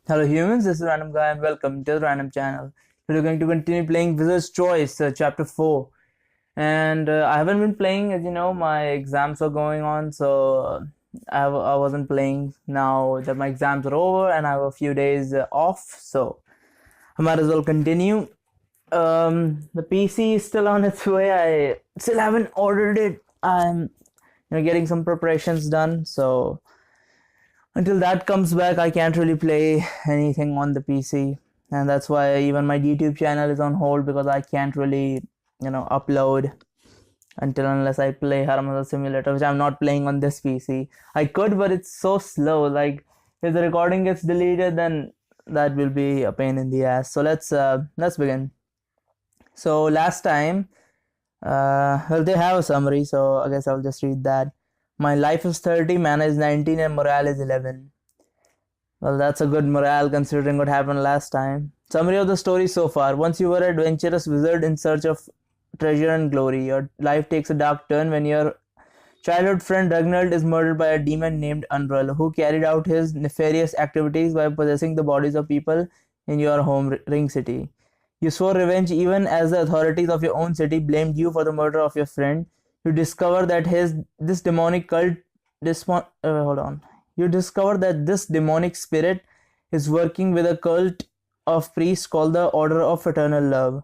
Hello humans, this is Random Guy and welcome to the Random Channel. Today we're going to continue playing Wizard's Choice, Chapter 4. And I haven't been playing, as you know, my exams are going on, so I wasn't playing. Now that my exams are over and I have a few days off, so I might as well continue. The PC is still on its way. I still haven't ordered it. I'm getting some preparations done, so until that comes back, I can't really play anything on the PC, and that's why even my YouTube channel is on hold because I can't really, upload until unless I play Harmasa Simulator, which I'm not playing on this PC. I could, but it's so slow. Like if the recording gets deleted, then that will be a pain in the ass. So let's begin. So last time, well, they have a summary, so I guess I'll just read that. My life is 30, mana is 19, and morale is 11. Well, that's a good morale considering what happened last time. Summary of the story so far. Once you were an adventurous wizard in search of treasure and glory. Your life takes a dark turn when your childhood friend Ragnald is murdered by a demon named Unrul, who carried out his nefarious activities by possessing the bodies of people in your home ring city. You swore revenge even as the authorities of your own city blamed you for the murder of your friend. You discover that this demonic cult hold on. You discover that this demonic spirit is working with a cult of priests called the Order of Eternal Love,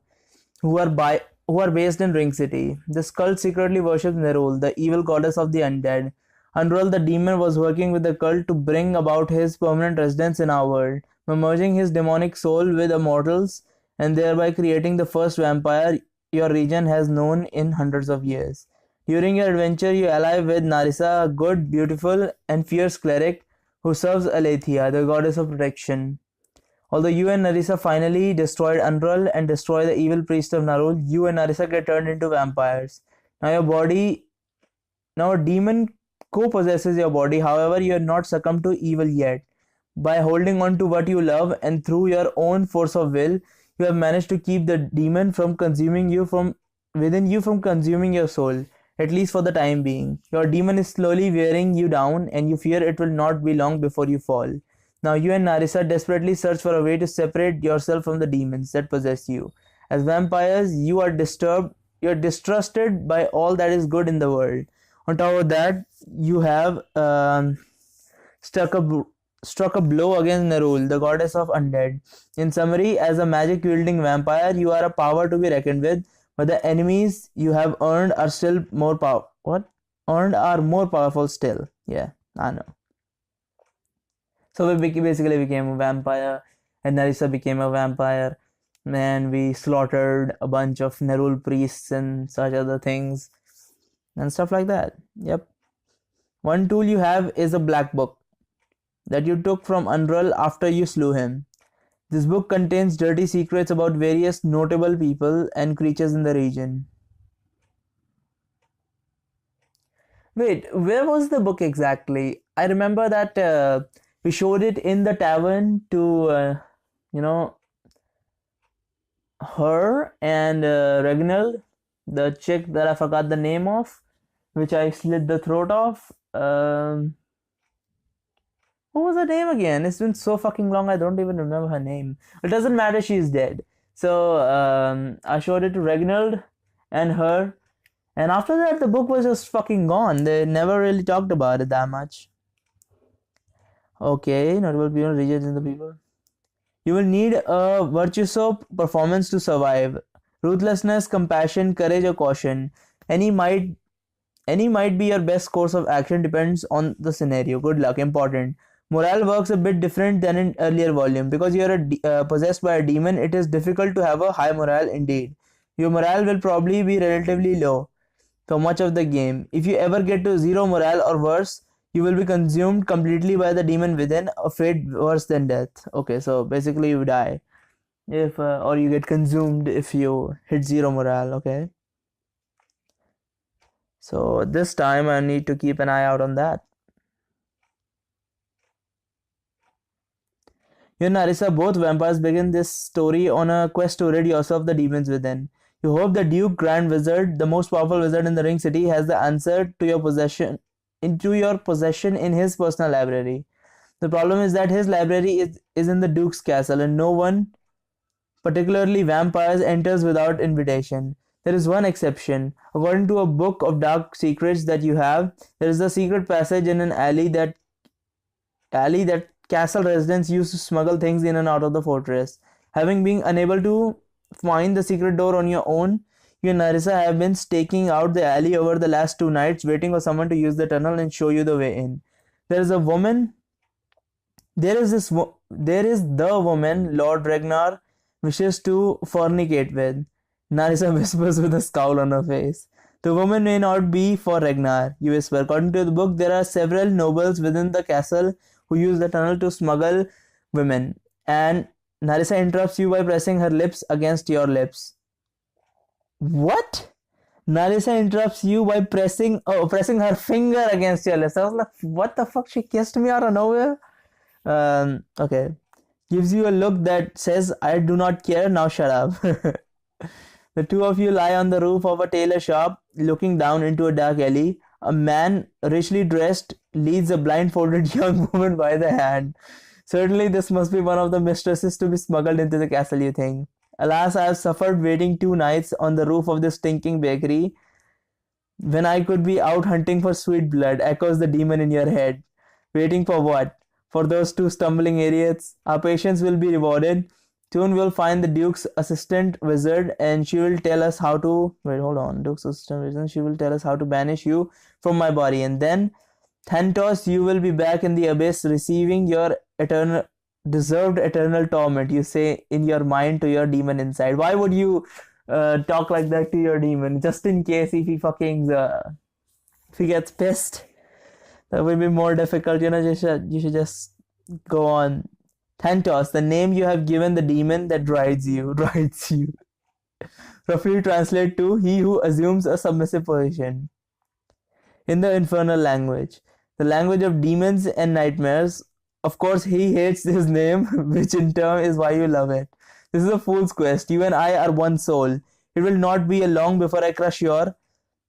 who are based in Ring City. This cult secretly worships Nerul, the evil goddess of the undead. Unrul the demon was working with the cult to bring about his permanent residence in our world, merging his demonic soul with immortals and thereby creating the first vampire your region has known in hundreds of years. During your adventure, you ally with Narissa, a good, beautiful, and fierce cleric who serves Aletheia, the goddess of protection. Although you and Narissa finally destroyed Unrul and destroy the evil priest of Narul, you and Narissa get turned into vampires. Now a demon co-possesses your body, however you have not succumbed to evil yet. By holding on to what you love and through your own force of will, you have managed to keep the demon from consuming you from consuming your soul, at least for the time being. Your demon is slowly wearing you down and you fear it will not be long before you fall. Now you and Narissa desperately search for a way to separate yourself from the demons that possess you. As vampires, you are distrusted by all that is good in the world. On top of that, you have struck a blow against Nerul, the goddess of undead. In summary, as a magic-wielding vampire, you are a power to be reckoned with, but the enemies you have earned are still more are more powerful still. Yeah, I know. So we basically became a vampire, and Narissa became a vampire, and we slaughtered a bunch of Nerul priests and such other things, and stuff like that. Yep. One tool you have is a black book that you took from Unrul after you slew him. This book contains dirty secrets about various notable people and creatures in the region. Wait, where was the book exactly? I remember that we showed it in the tavern to, her and Reginald, the chick that I forgot the name of, which I slit the throat of. What was her name again? It's been so fucking long, I don't even remember her name. It doesn't matter, she's dead. So I showed it to Reginald and her. And after that, the book was just fucking gone. They never really talked about it that much. Okay, notable people, regions in the people. You will need a virtuoso performance to survive. Ruthlessness, compassion, courage, or caution. Any might be your best course of action, depends on the scenario. Good luck, important. Morale works a bit different than in earlier volume. Because you are possessed by a demon, it is difficult to have a high morale indeed. Your morale will probably be relatively low for much of the game. If you ever get to 0 morale or worse, you will be consumed completely by the demon within, a fate worse than death. Okay, so basically you die if or you get consumed if you hit 0 morale. Okay, so this time I need to keep an eye out on that. You and Narissa, both vampires, begin this story on a quest to rid yourself of the demons within. You hope the Duke Grand Wizard, the most powerful wizard in the Ring City, has the answer to your possession in his personal library. The problem is that his library is in the Duke's castle, and no one, particularly vampires, enters without invitation. There is one exception. According to a book of dark secrets that you have, there is a secret passage in an alley that castle residents used to smuggle things in and out of the fortress. Having been unable to find the secret door on your own, you and Narissa have been staking out the alley over the last 2 nights, waiting for someone to use the tunnel and show you the way in. There is a woman. There is the woman Lord Ragnar wishes to fornicate with. Narissa whispers with a scowl on her face. The woman may not be for Ragnar, you whisper. According to the book, there are several nobles within the castle who use the tunnel to smuggle women. And Narissa interrupts you by pressing her lips against your lips. What? Narissa interrupts you by pressing her finger against your lips. I was like, what the fuck? She kissed me out of nowhere? Okay. Gives you a look that says, I do not care, now shut up. The two of you lie on the roof of a tailor shop, looking down into a dark alley. A man, richly dressed, leads a blindfolded young woman by the hand. Certainly this must be one of the mistresses to be smuggled into the castle, you think. Alas, I have suffered waiting 2 nights on the roof of this stinking bakery when I could be out hunting for sweet blood, echoes the demon in your head. Waiting for what? For those two stumbling idiots? Our patience will be rewarded. Soon we'll find the Duke's assistant wizard and she will tell us how to... Wait, hold on. Duke's assistant wizard. She will tell us how to banish you from my body. And then, Thantos, you will be back in the abyss receiving your deserved eternal torment, you say in your mind to your demon inside. Why would you talk like that to your demon? Just in case if he gets pissed, that will be more difficult. You should just go on. Thantos, the name you have given the demon that rides you. Roughly translate to he who assumes a submissive position. In the infernal language, the language of demons and nightmares. Of course, he hates his name, which in turn is why you love it. This is a fool's quest. You and I are one soul. It will not be long before I crush your...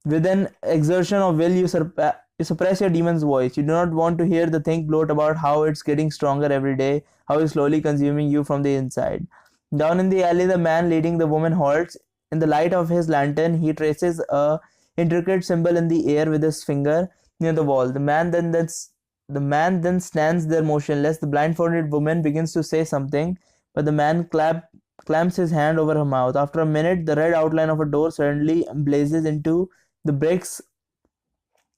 With an exertion of will, you suppress your demon's voice. You do not want to hear the thing gloat about how it's getting stronger every day, how it's slowly consuming you from the inside. Down in the alley, the man leading the woman halts. In the light of his lantern, he traces a intricate symbol in the air with his finger near the wall. The man then stands there motionless. The blindfolded woman begins to say something, but the man clamps his hand over her mouth. After a minute, the red outline of a door suddenly blazes into the bricks.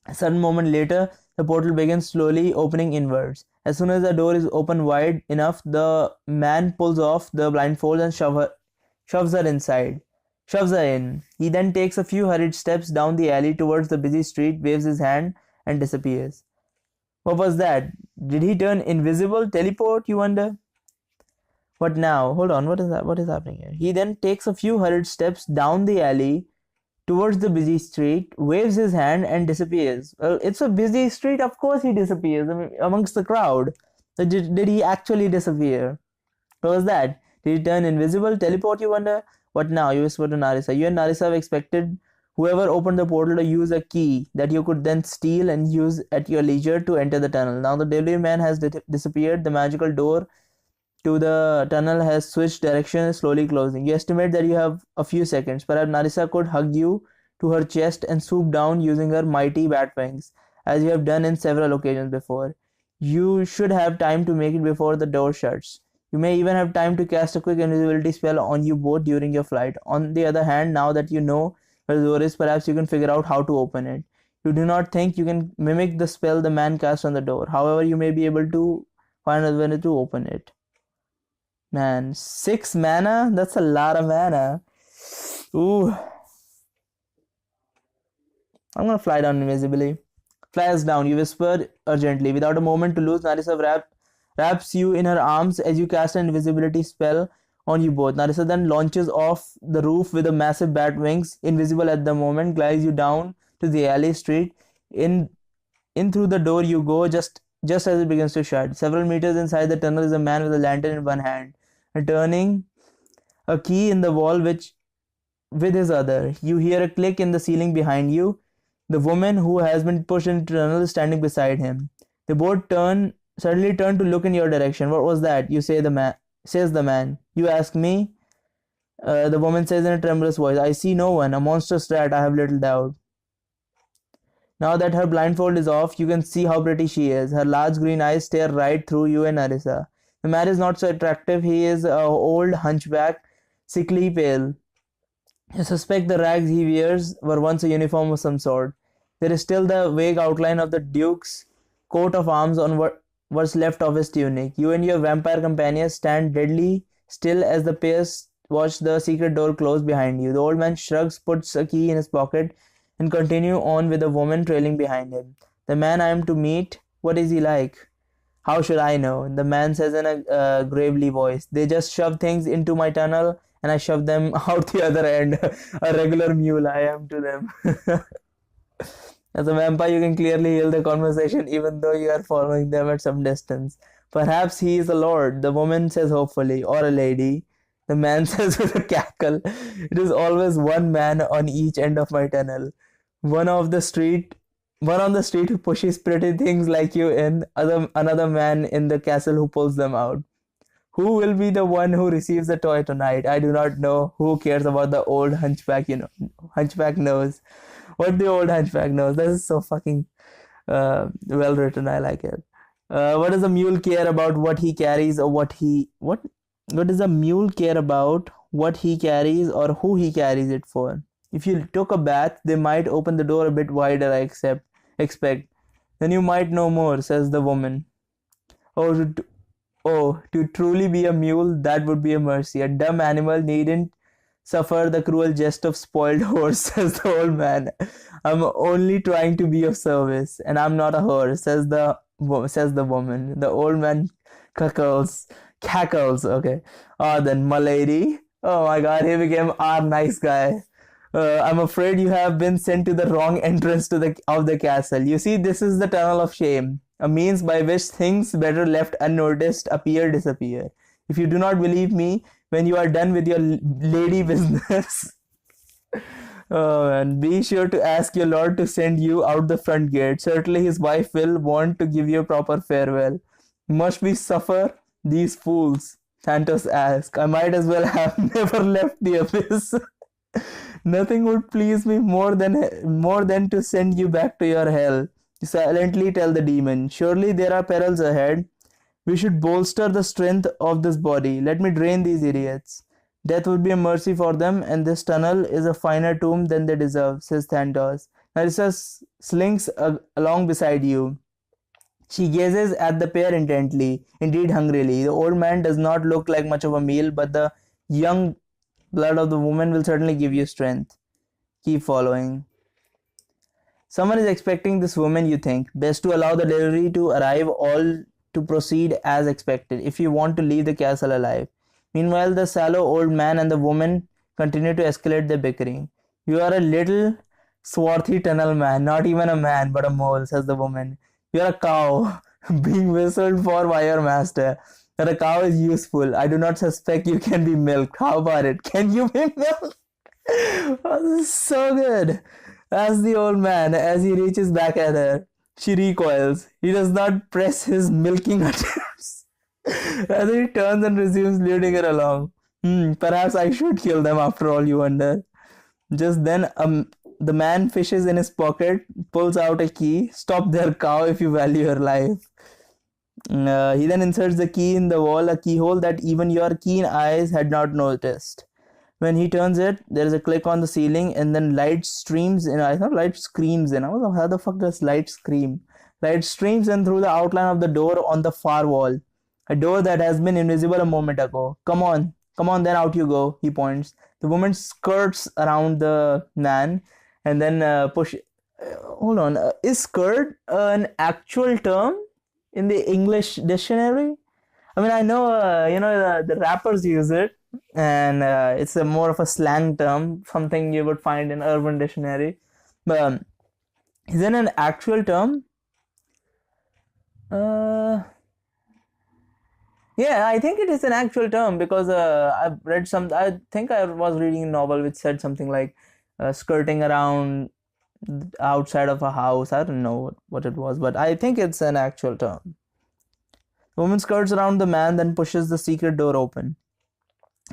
A sudden moment later, the portal begins slowly opening inwards. As soon as the door is open wide enough, the man pulls off the blindfold and shoves her in. He then takes a few hurried steps down the alley towards the busy street, waves his hand, and disappears. What was that? Did he turn invisible? Teleport, you wonder? What now? Hold on, what is that? What is happening here? He then takes a few hurried steps down the alley towards the busy street, waves his hand, and disappears. Well, it's a busy street, of course he disappears amongst the crowd. So did he actually disappear? What was that? Did he turn invisible? Teleport, you wonder? What now? You whisper to Narissa. You and Narissa have expected whoever opened the portal to use a key that you could then steal and use at your leisure to enter the tunnel. Now the delivery man has disappeared. The magical door to the tunnel has switched direction, slowly closing. You estimate that you have a few seconds. Perhaps Narissa could hug you to her chest and swoop down using her mighty bat wings, as you have done in several occasions before. You should have time to make it before the door shuts. You may even have time to cast a quick invisibility spell on you both during your flight. On the other hand, now that you know where the door is, perhaps you can figure out how to open it. You do not think you can mimic the spell the man cast on the door. However, you may be able to find a way to open it. Man, 6 mana? That's a lot of mana. Ooh. I'm gonna fly down invisibly. Flies down, you whisper urgently. Without a moment to lose, Narissa wraps you in her arms as you cast an invisibility spell on you both. Narissa then launches off the roof with a massive bat wings, invisible at the moment, glides you down to the alley street. In through the door you go, just as it begins to shut. Several meters inside the tunnel is a man with a lantern in one hand, turning a key in the wall with his other. You hear a click in the ceiling behind you. The woman who has been pushed into the tunnel is standing beside him. They both turn suddenly turn to look in your direction. What was that? You say the man says the man. You ask me. The woman says in a tremulous voice, I see no one. A monstrous rat, I have little doubt. Now that her blindfold is off, you can see how pretty she is. Her large green eyes stare right through you and Arisa. The man is not so attractive. He is an old hunchback, sickly pale. You suspect the rags he wears were once a uniform of some sort. There is still the vague outline of the Duke's coat of arms on what's left of his tunic. You and your vampire companion stand deadly still as the pair watch the secret door close behind you. The old man shrugs, puts a key in his pocket, and continue on with the woman trailing behind him. The man I am to meet, what is he like? How should I know? The man says in a gravely voice. They just shove things into my tunnel and I shove them out the other end. A regular mule I am to them. As a vampire, you can clearly hear the conversation even though you are following them at some distance. Perhaps he is a lord, the woman says hopefully, or a lady. The man says with a cackle. It is always one man on each end of my tunnel. One of the street One on the street who pushes pretty things like you in, another man in the castle who pulls them out. Who will be the one who receives the toy tonight? I do not know. Who cares about the old hunchback, Hunchback knows. What the old hunchback knows. This is so fucking well written. I like it. What does a mule care about what he carries or what does a mule care about what he carries or who he carries it for? If you took a bath, they might open the door a bit wider, I expect. Then you might know more, says the woman. Oh, to truly be a mule, that would be a mercy. A dumb animal needn't suffer the cruel jest of spoiled horse, says the old man. I'm only trying to be of service, and I'm not a horse, says the woman. The old man cackles. Okay. Ah, then, my lady. Oh my God, he became our nice guy. I'm afraid you have been sent to the wrong entrance of the castle. You see, this is the tunnel of shame, a means by which things better left unnoticed disappear. If you do not believe me, when you are done with your lady business, and be sure to ask your lord to send you out the front gate. Certainly his wife will want to give you a proper farewell. Must we suffer these fools? Santos asked. I might as well have never left the abyss. Nothing would please me more than to send you back to your hell. You silently tell the demon. Surely there are perils ahead. We should bolster the strength of this body. Let me drain these idiots. Death would be a mercy for them, and this tunnel is a finer tomb than they deserve, says Thanatos. Narissa slinks along beside you. She gazes at the pair intently, indeed hungrily. The old man does not look like much of a meal, but the young blood of the woman will certainly give you strength. Keep following. Someone is expecting this woman, you think. Best to allow the delivery to arrive, all to proceed as expected, if you want to leave the castle alive. Meanwhile, the sallow old man and the woman continue to escalate their bickering. You are a little swarthy tunnel man, not even a man, but a mole, says the woman. You are a cow, being whistled for by your master. That a cow is useful. I do not suspect you can be milked. How about it? Can you be milked? Oh, this is so good. Asks the old man as he reaches back at her. She recoils. He does not press his milking attempts. Rather, he turns and resumes leading her along. Perhaps I should kill them after all, you wonder. Just then, the man fishes in his pocket, pulls out a key. Stop there, cow, if you value your life. He then inserts the key in the wall, a keyhole that even your keen eyes had not noticed. When he turns it, there is a click on the ceiling, and then light streams in. I thought light screams in. How the fuck does light scream? Light streams in through the outline of the door on the far wall. A door that has been invisible a moment ago. Come on, then out you go, he points. The woman skirts around the man and then push. Hold on, is skirt an actual term in the English dictionary? I mean, I know, the rappers use it, and it's a more of a slang term, something you would find in Urban Dictionary. But is it an actual term? Yeah, I think it is an actual term because I've read I think I was reading a novel which said something like skirting around outside of a house. I don't know what it was, but I think it's an actual term. The woman skirts around the man, then pushes the secret door open.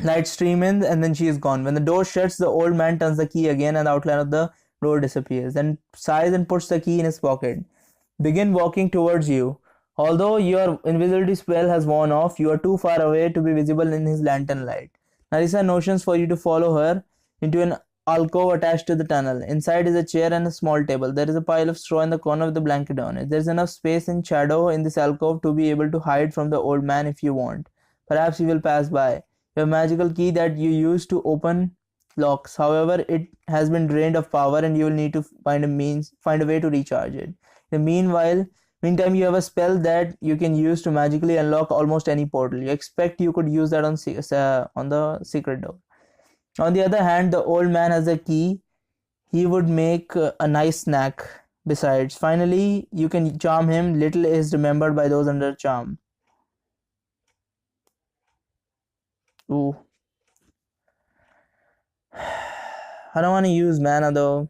Lights stream in, and then she is gone. When the door shuts, the old man turns the key again, and the outline of the door disappears. Then sighs and puts the key in his pocket. Begin walking towards you. Although your invisibility spell has worn off, you are too far away to be visible in his lantern light. Narissa motions for you to follow her into an alcove attached to the tunnel. Inside is a chair and a small table. There is a pile of straw in the corner with a blanket on it. There is enough space and shadow in this alcove to be able to hide from the old man if you want. Perhaps he will pass by. You have a magical key that you use to open locks. However, it has been drained of power and you will need to find a way to recharge it. Meantime, you have a spell that you can use to magically unlock almost any portal. You expect you could use that on the secret door. On the other hand, the old man has a key. He would make a nice snack. Besides, finally, you can charm him. Little is remembered by those under charm. Ooh. I don't want to use mana though.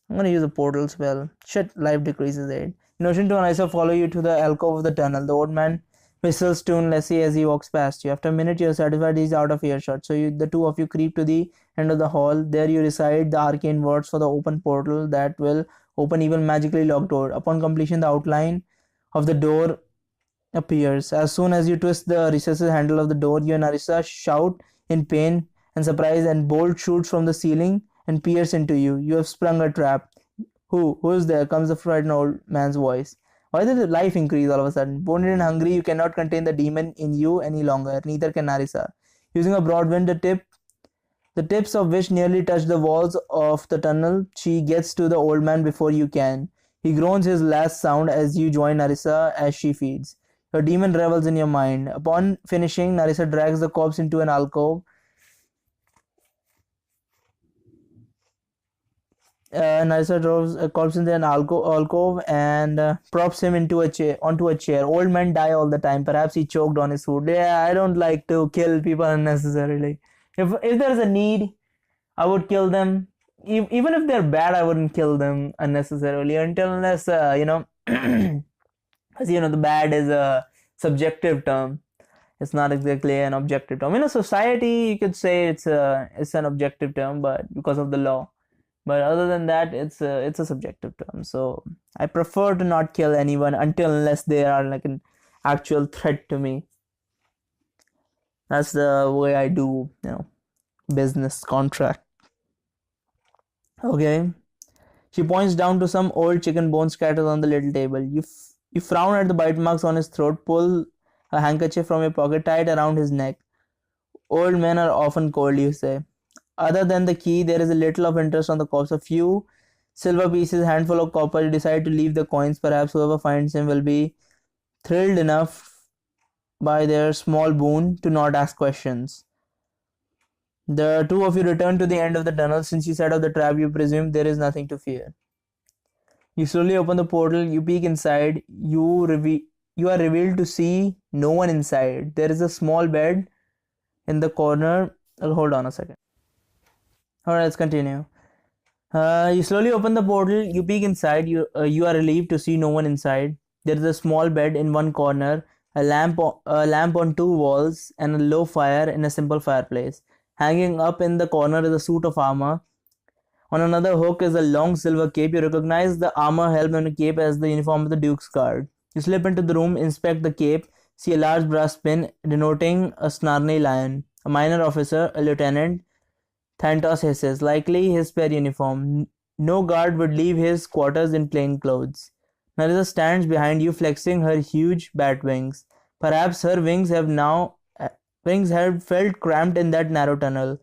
I'm gonna use a portal spell. Shit, life decreases 8. Notion to Anissa follow you to the alcove of the tunnel. The old man whistles tunelessly as he walks past you. After a minute, you're satisfied he's out of earshot. So the two of you creep to the end of the hall. There you recite the arcane words for the open portal that will open even magically locked door. Upon completion, the outline of the door appears. As soon as you twist the recesses handle of the door, you and Arissa shout in pain and surprise, and bolt shoots from the ceiling and pierce into you. You have sprung a trap. Who is there? Comes the frightened old man's voice. Why did the life increase all of a sudden? Wounded and hungry, you cannot contain the demon in you any longer. Neither can Narissa. Using a broad wind, the tips of which nearly touch the walls of the tunnel, she gets to the old man before you can. He groans his last sound as you join Narissa as she feeds. Your demon revels in your mind. Upon finishing, Narissa drags the corpse into an alcove. Narissa draws a corpse into an alcove and props him onto a chair. Old men die all the time. Perhaps he choked on his food. Yeah, I don't like to kill people unnecessarily. If there's a need, I would kill them. Even if they're bad, I wouldn't kill them unnecessarily unless the bad is a subjective term. It's not exactly an objective term. In a society, you could say it's an objective term, but because of the law. But other than that, it's a subjective term. So I prefer to not kill anyone unless they are like an actual threat to me. That's the way I do, business contract. Okay. She points down to some old chicken bones scattered on the little table. You frown at the bite marks on his throat, pull a handkerchief from your pocket, tie it around his neck. Old men are often cold, you say. Other than the key, there is a little of interest on the corpse. A few silver pieces, handful of copper. You decide to leave the coins. Perhaps whoever finds him will be thrilled enough by their small boon to not ask questions. The two of you return to the end of the tunnel. Since you set up the trap, you presume there is nothing to fear. You slowly open the portal. You peek inside. You are revealed to see no one inside. There is a small bed in the corner. Hold on a second. Alright, let's continue. You slowly open the portal. You peek inside. You are relieved to see no one inside. There is a small bed in one corner, a lamp on two walls, and a low fire in a simple fireplace. Hanging up in the corner is a suit of armor. On another hook is a long silver cape. You recognize the armor, helmet, and cape as the uniform of the Duke's Guard. You slip into the room, inspect the cape, see a large brass pin denoting a snarly lion. A minor officer, a lieutenant, Thantos hisses, likely his spare uniform. No guard would leave his quarters in plain clothes. Narissa stands behind you, flexing her huge bat wings. Perhaps her wings have felt cramped in that narrow tunnel.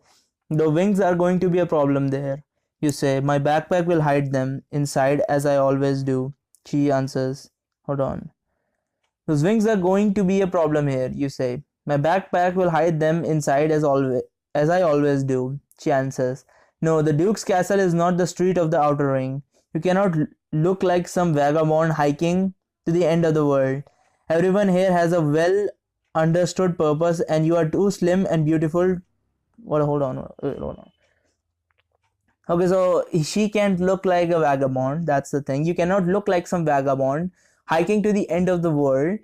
The wings are going to be a problem there. You say, my backpack will hide them inside as I always do. She answers, hold on. Those wings are going to be a problem here, you say. My backpack will hide them inside as I always do. She answers, no, the Duke's castle is not the street of the outer ring. You cannot look like some vagabond hiking to the end of the world. Everyone here has a well understood purpose, and you are too slim and beautiful. Hold on. Okay, so she can't look like a vagabond. That's the thing. You cannot look like some vagabond hiking to the end of the world.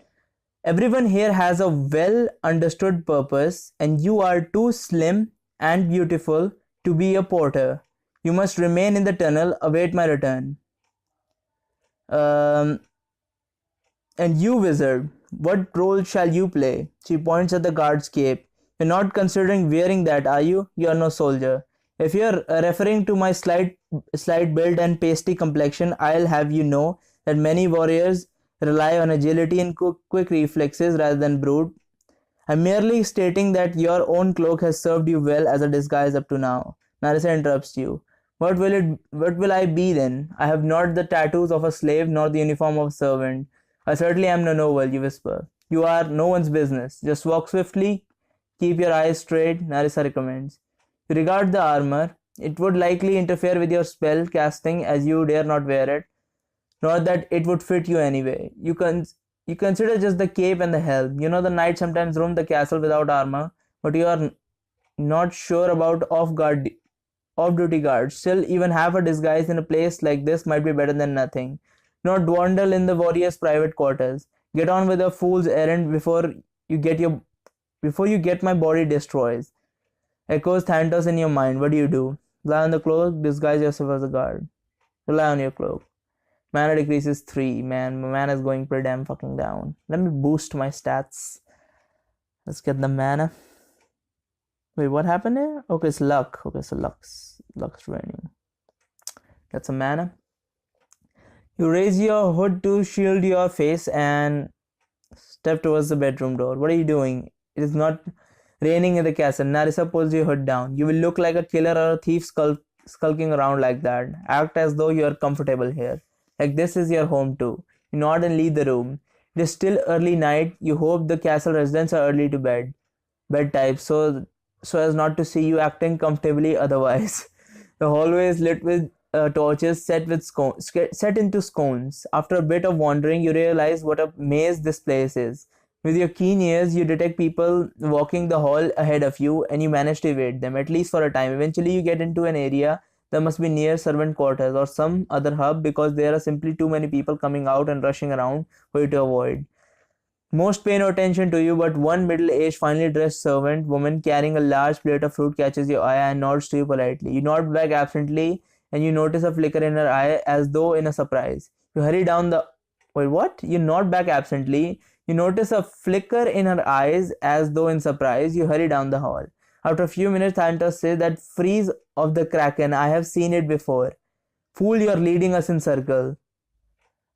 Everyone here has a well understood purpose, and you are too slim and beautiful to be a porter. You must remain in the tunnel, await my return. Um, and you, wizard, what role shall you play? She points at the guard's cape. You're not considering wearing that, are you? You're no soldier. If you're referring to my slight build and pasty complexion, I'll have you know that many warriors rely on agility and quick reflexes rather than brute. I'm merely stating that your own cloak has served you well as a disguise up to now. Narissa interrupts you. What will I be then? I have not the tattoos of a slave nor the uniform of a servant. I certainly am no noble, you whisper. You are no one's business. Just walk swiftly, keep your eyes straight, Narissa recommends. You regard the armor. It would likely interfere with your spell casting as you dare not wear it. Not that it would fit you anyway. You consider just the cape and the helm. You know the knights sometimes roam the castle without armor, but you are not sure about off-duty guards. Still, even half a disguise in a place like this might be better than nothing. Not dawdle in the warrior's private quarters. Get on with a fool's errand you get your before you get my body destroys. Echoes Thanatos in your mind. What do? Rely on the cloak, disguise yourself as a guard. Rely on your cloak. Mana decreases 3. Man, my mana is going pretty damn fucking down. Let me boost my stats. Let's get the mana. Wait, what happened here? Okay, it's luck. Okay, so luck's draining. Get some mana. You raise your hood to shield your face and step towards the bedroom door. What are you doing? It is not raining in the castle. Narissa pulls your hood down. You will look like a killer or a thief skulking around like that. Act as though you are comfortable here. Like this is your home too. You nod and leave the room. It is still early night. You hope the castle residents are early to bedtime, so as not to see you acting comfortably otherwise. The hallway is lit with torches set into scones. After a bit of wandering, you realize what a maze this place is. With your keen ears, you detect people walking the hall ahead of you, and you manage to evade them, at least for a time. Eventually, you get into an area that must be near servant quarters or some other hub because there are simply too many people coming out and rushing around for you to avoid. Most pay no attention to you, but one middle-aged, finely dressed servant woman carrying a large plate of fruit catches your eye and nods to you politely. You nod back absently, and you notice a flicker in her eye as though in a surprise. You hurry down the... Wait, what? You nod back absently. You notice a flicker in her eyes as though in surprise. You hurry down the hall. After a few minutes, Thanatos says, that freeze of the Kraken, I have seen it before. Fool, you're leading us in circle.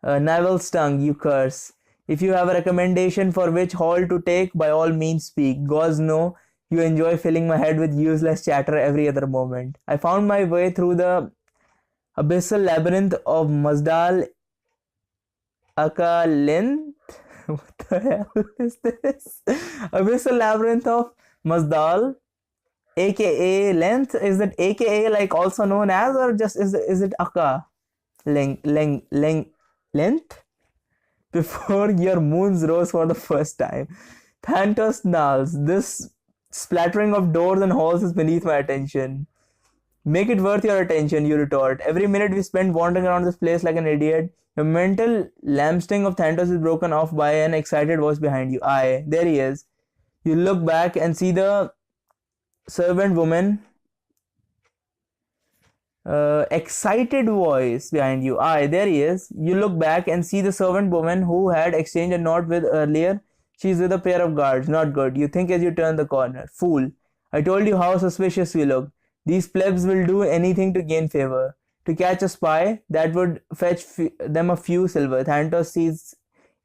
Navel stung, you curse. If you have a recommendation for which hall to take, by all means speak. Gods know you enjoy filling my head with useless chatter every other moment. I found my way through the abyssal labyrinth of Mazdal Akalinth. What the hell is this? Abyssal labyrinth of Mazdal, aka length. Is it aka like also known as, or just is it Aka? Length? Before your moons rose for the first time. Thanatos snarls. This splattering of doors and halls is beneath my attention. Make it worth your attention, you retort. Every minute we spend wandering around this place like an idiot. The mental lambsting of Thanatos is broken off by an excited voice behind you. Aye, there he is. You look back and see the servant woman. Excited voice behind you. Aye, there he is. You look back and see the servant woman who had exchanged a nod with earlier. She's with a pair of guards. Not good. You think as you turn the corner. Fool. I told you how suspicious we look. These plebs will do anything to gain favor. To catch a spy, that would fetch them a few silver. Thanatos sees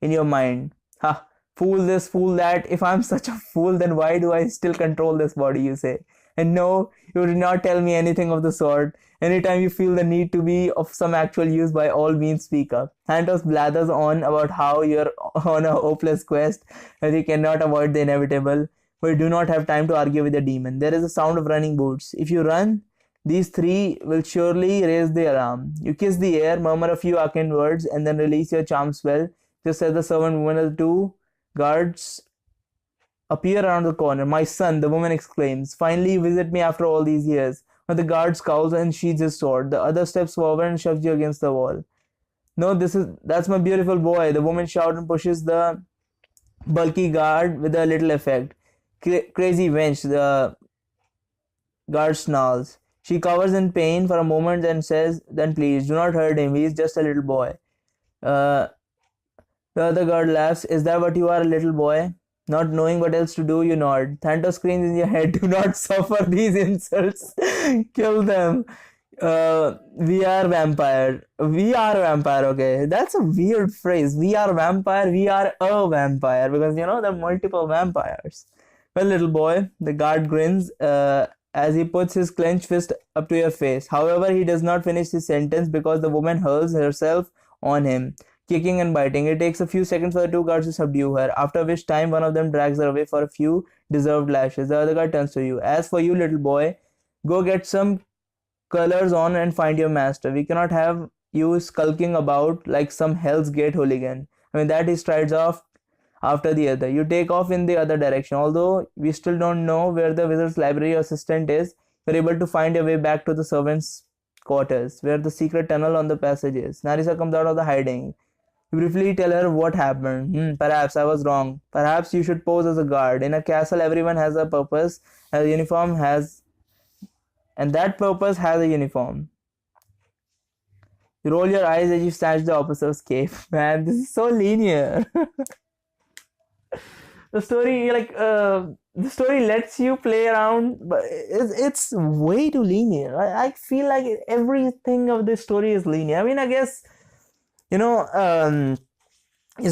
in your mind. Ha! Fool this, fool that. If I'm such a fool, then why do I still control this body, you say? And no, you did not tell me anything of the sort. Anytime you feel the need to be of some actual use, by all means speak up. Thanatos blathers on about how you're on a hopeless quest, and you cannot avoid the inevitable, but you do not have time to argue with the demon. There is a sound of running boots. If you run, these three will surely raise the alarm. You kiss the air, murmur a few arcane words, and then release your charm spell, just as the servant woman and the two guards appear around the corner. My son, the woman exclaims, finally you visit me after all these years. But the guard scowls and sheathes his sword. The other steps forward and shoves you against the wall. No, that's my beautiful boy. The woman shouts and pushes the Bulky guard with a little effect. Crazy wench, the guard snarls. She covers in pain for a moment and says, then please, do not hurt him, he is just a little boy. Uh, the other guard laughs. Is that what you are, a little boy? Not knowing what else to do, you nod. Thanatos screams in your head, do not suffer these insults. Kill them. We are vampire. We are vampire, okay. That's a weird phrase. We are vampire, we are a vampire. Because, there are multiple vampires. Well, little boy, the guard grins as he puts his clenched fist up to your face. However, he does not finish his sentence because the woman hurls herself on him, kicking and biting. It takes a few seconds for the two guards to subdue her, after which time one of them drags her away for a few deserved lashes. The other guard turns to you. As for you, little boy, go get some colors on and find your master. We cannot have you skulking about like some Hell's Gate hooligan. I mean, that he strides off after the other. You take off in the other direction. Although we still don't know where the wizard's library assistant is, you're able to find your way back to the servants' quarters, where the secret tunnel on the passage is. Narisa comes out of the hiding. You briefly tell her what happened. Perhaps I was wrong. Perhaps you should pose as a guard. In a castle, everyone has a purpose, and a uniform has, and that purpose has a uniform. You roll your eyes as you snatch the officer's cape. Man, this is so linear. The story, the story lets you play around, but it's way too linear. I feel like everything of this story is linear. I mean, I guess, it's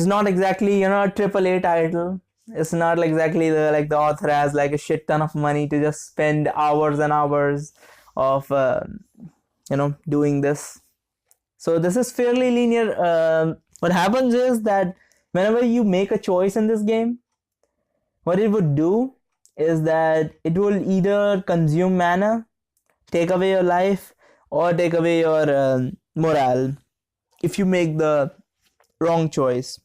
not exactly, a triple A title. It's not exactly the author has like a shit ton of money to just spend hours and hours of doing this. So this is fairly linear. What happens is that whenever you make a choice in this game, what it would do is that it will either consume mana, take away your life, or take away your morale if you make the wrong choice.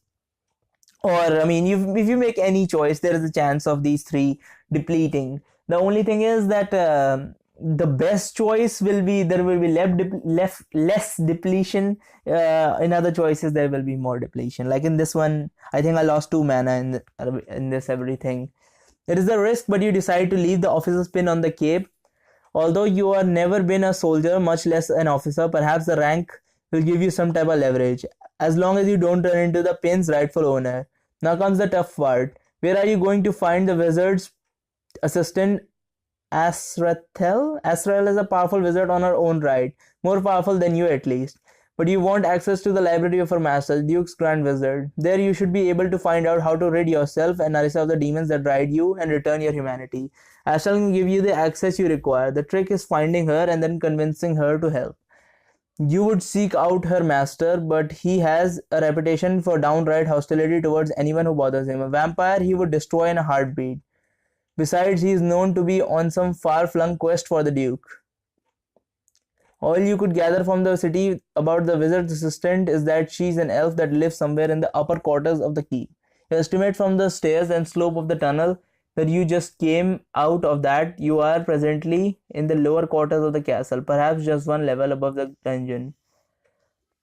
Or, I mean, if you make any choice, there is a chance of these three depleting. The only thing is that the best choice will be, there will be less depletion. In other choices, there will be more depletion. Like in this one, I think I lost 2 mana in this everything. It is a risk, but you decide to leave the officer's pin on the cape. Although you have never been a soldier, much less an officer, perhaps the rank will give you some type of leverage, as long as you don't turn into the pin's rightful owner. Now comes the tough part. Where are you going to find the wizard's assistant, Asrathel? Asrael is a powerful wizard on her own right, more powerful than you at least. But you want access to the library of her master, Duke's Grand Wizard. There you should be able to find out how to rid yourself and Narissa of the demons that ride you and return your humanity. Asrael can give you the access you require. The trick is finding her and then convincing her to help. You would seek out her master, but he has a reputation for downright hostility towards anyone who bothers him. A vampire he would destroy in a heartbeat. Besides, he is known to be on some far-flung quest for the Duke. All you could gather from the city about the wizard's assistant is that she's an elf that lives somewhere in the upper quarters of the keep. You estimate from the stairs and slope of the tunnel that you just came out of that you are presently in the lower quarters of the castle, perhaps just one level above the dungeon.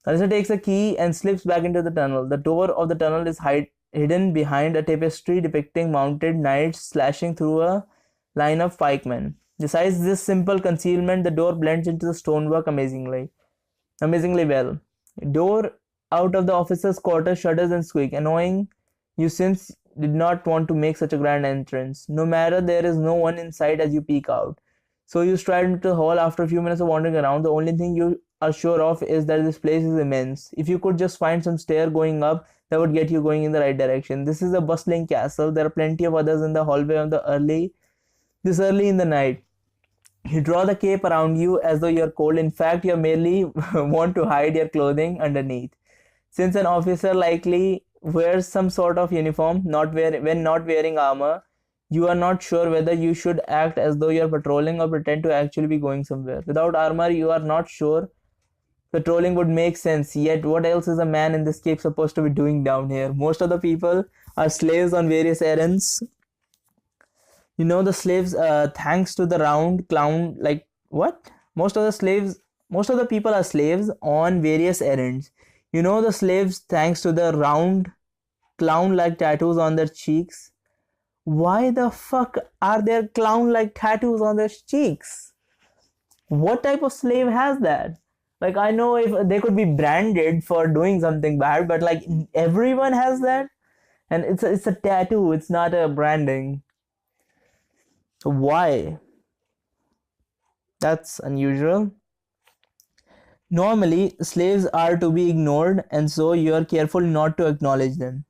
Alyssa takes a key and slips back into the tunnel. The door of the tunnel is hidden behind a tapestry depicting mounted knights slashing through a line of pikemen. Besides this simple concealment, the door blends into the stonework amazingly well. Door out of the officer's quarters shudders and squeak, annoying you since did not want to make such a grand entrance. No matter, there is no one inside as you peek out. So you stride into the hall. After a few minutes of wandering around, the only thing you are sure of is that this place is immense. If you could just find some stair going up, that would get you going in the right direction. This is a bustling castle. There are plenty of others in the hallway on this early in the night. You draw the cape around you as though you're cold. In fact, you merely want to hide your clothing underneath. Since an officer likely wears some sort of uniform, when not wearing armor, you are not sure whether you should act as though you're patrolling or pretend to actually be going somewhere. Without armor, you are not sure patrolling would make sense. Yet, what else is a man in this cape supposed to be doing down here? Most of the people are slaves on various errands. The slaves, thanks to the round clown, like what? Most of the people are slaves on various errands. The slaves, thanks to the round clown-like tattoos on their cheeks. Why the fuck are there clown-like tattoos on their cheeks? What type of slave has that? Like, I know if they could be branded for doing something bad, but like everyone has that, and it's a tattoo. It's not a branding. So why? That's unusual. Normally, slaves are to be ignored, and so you are careful not to acknowledge them.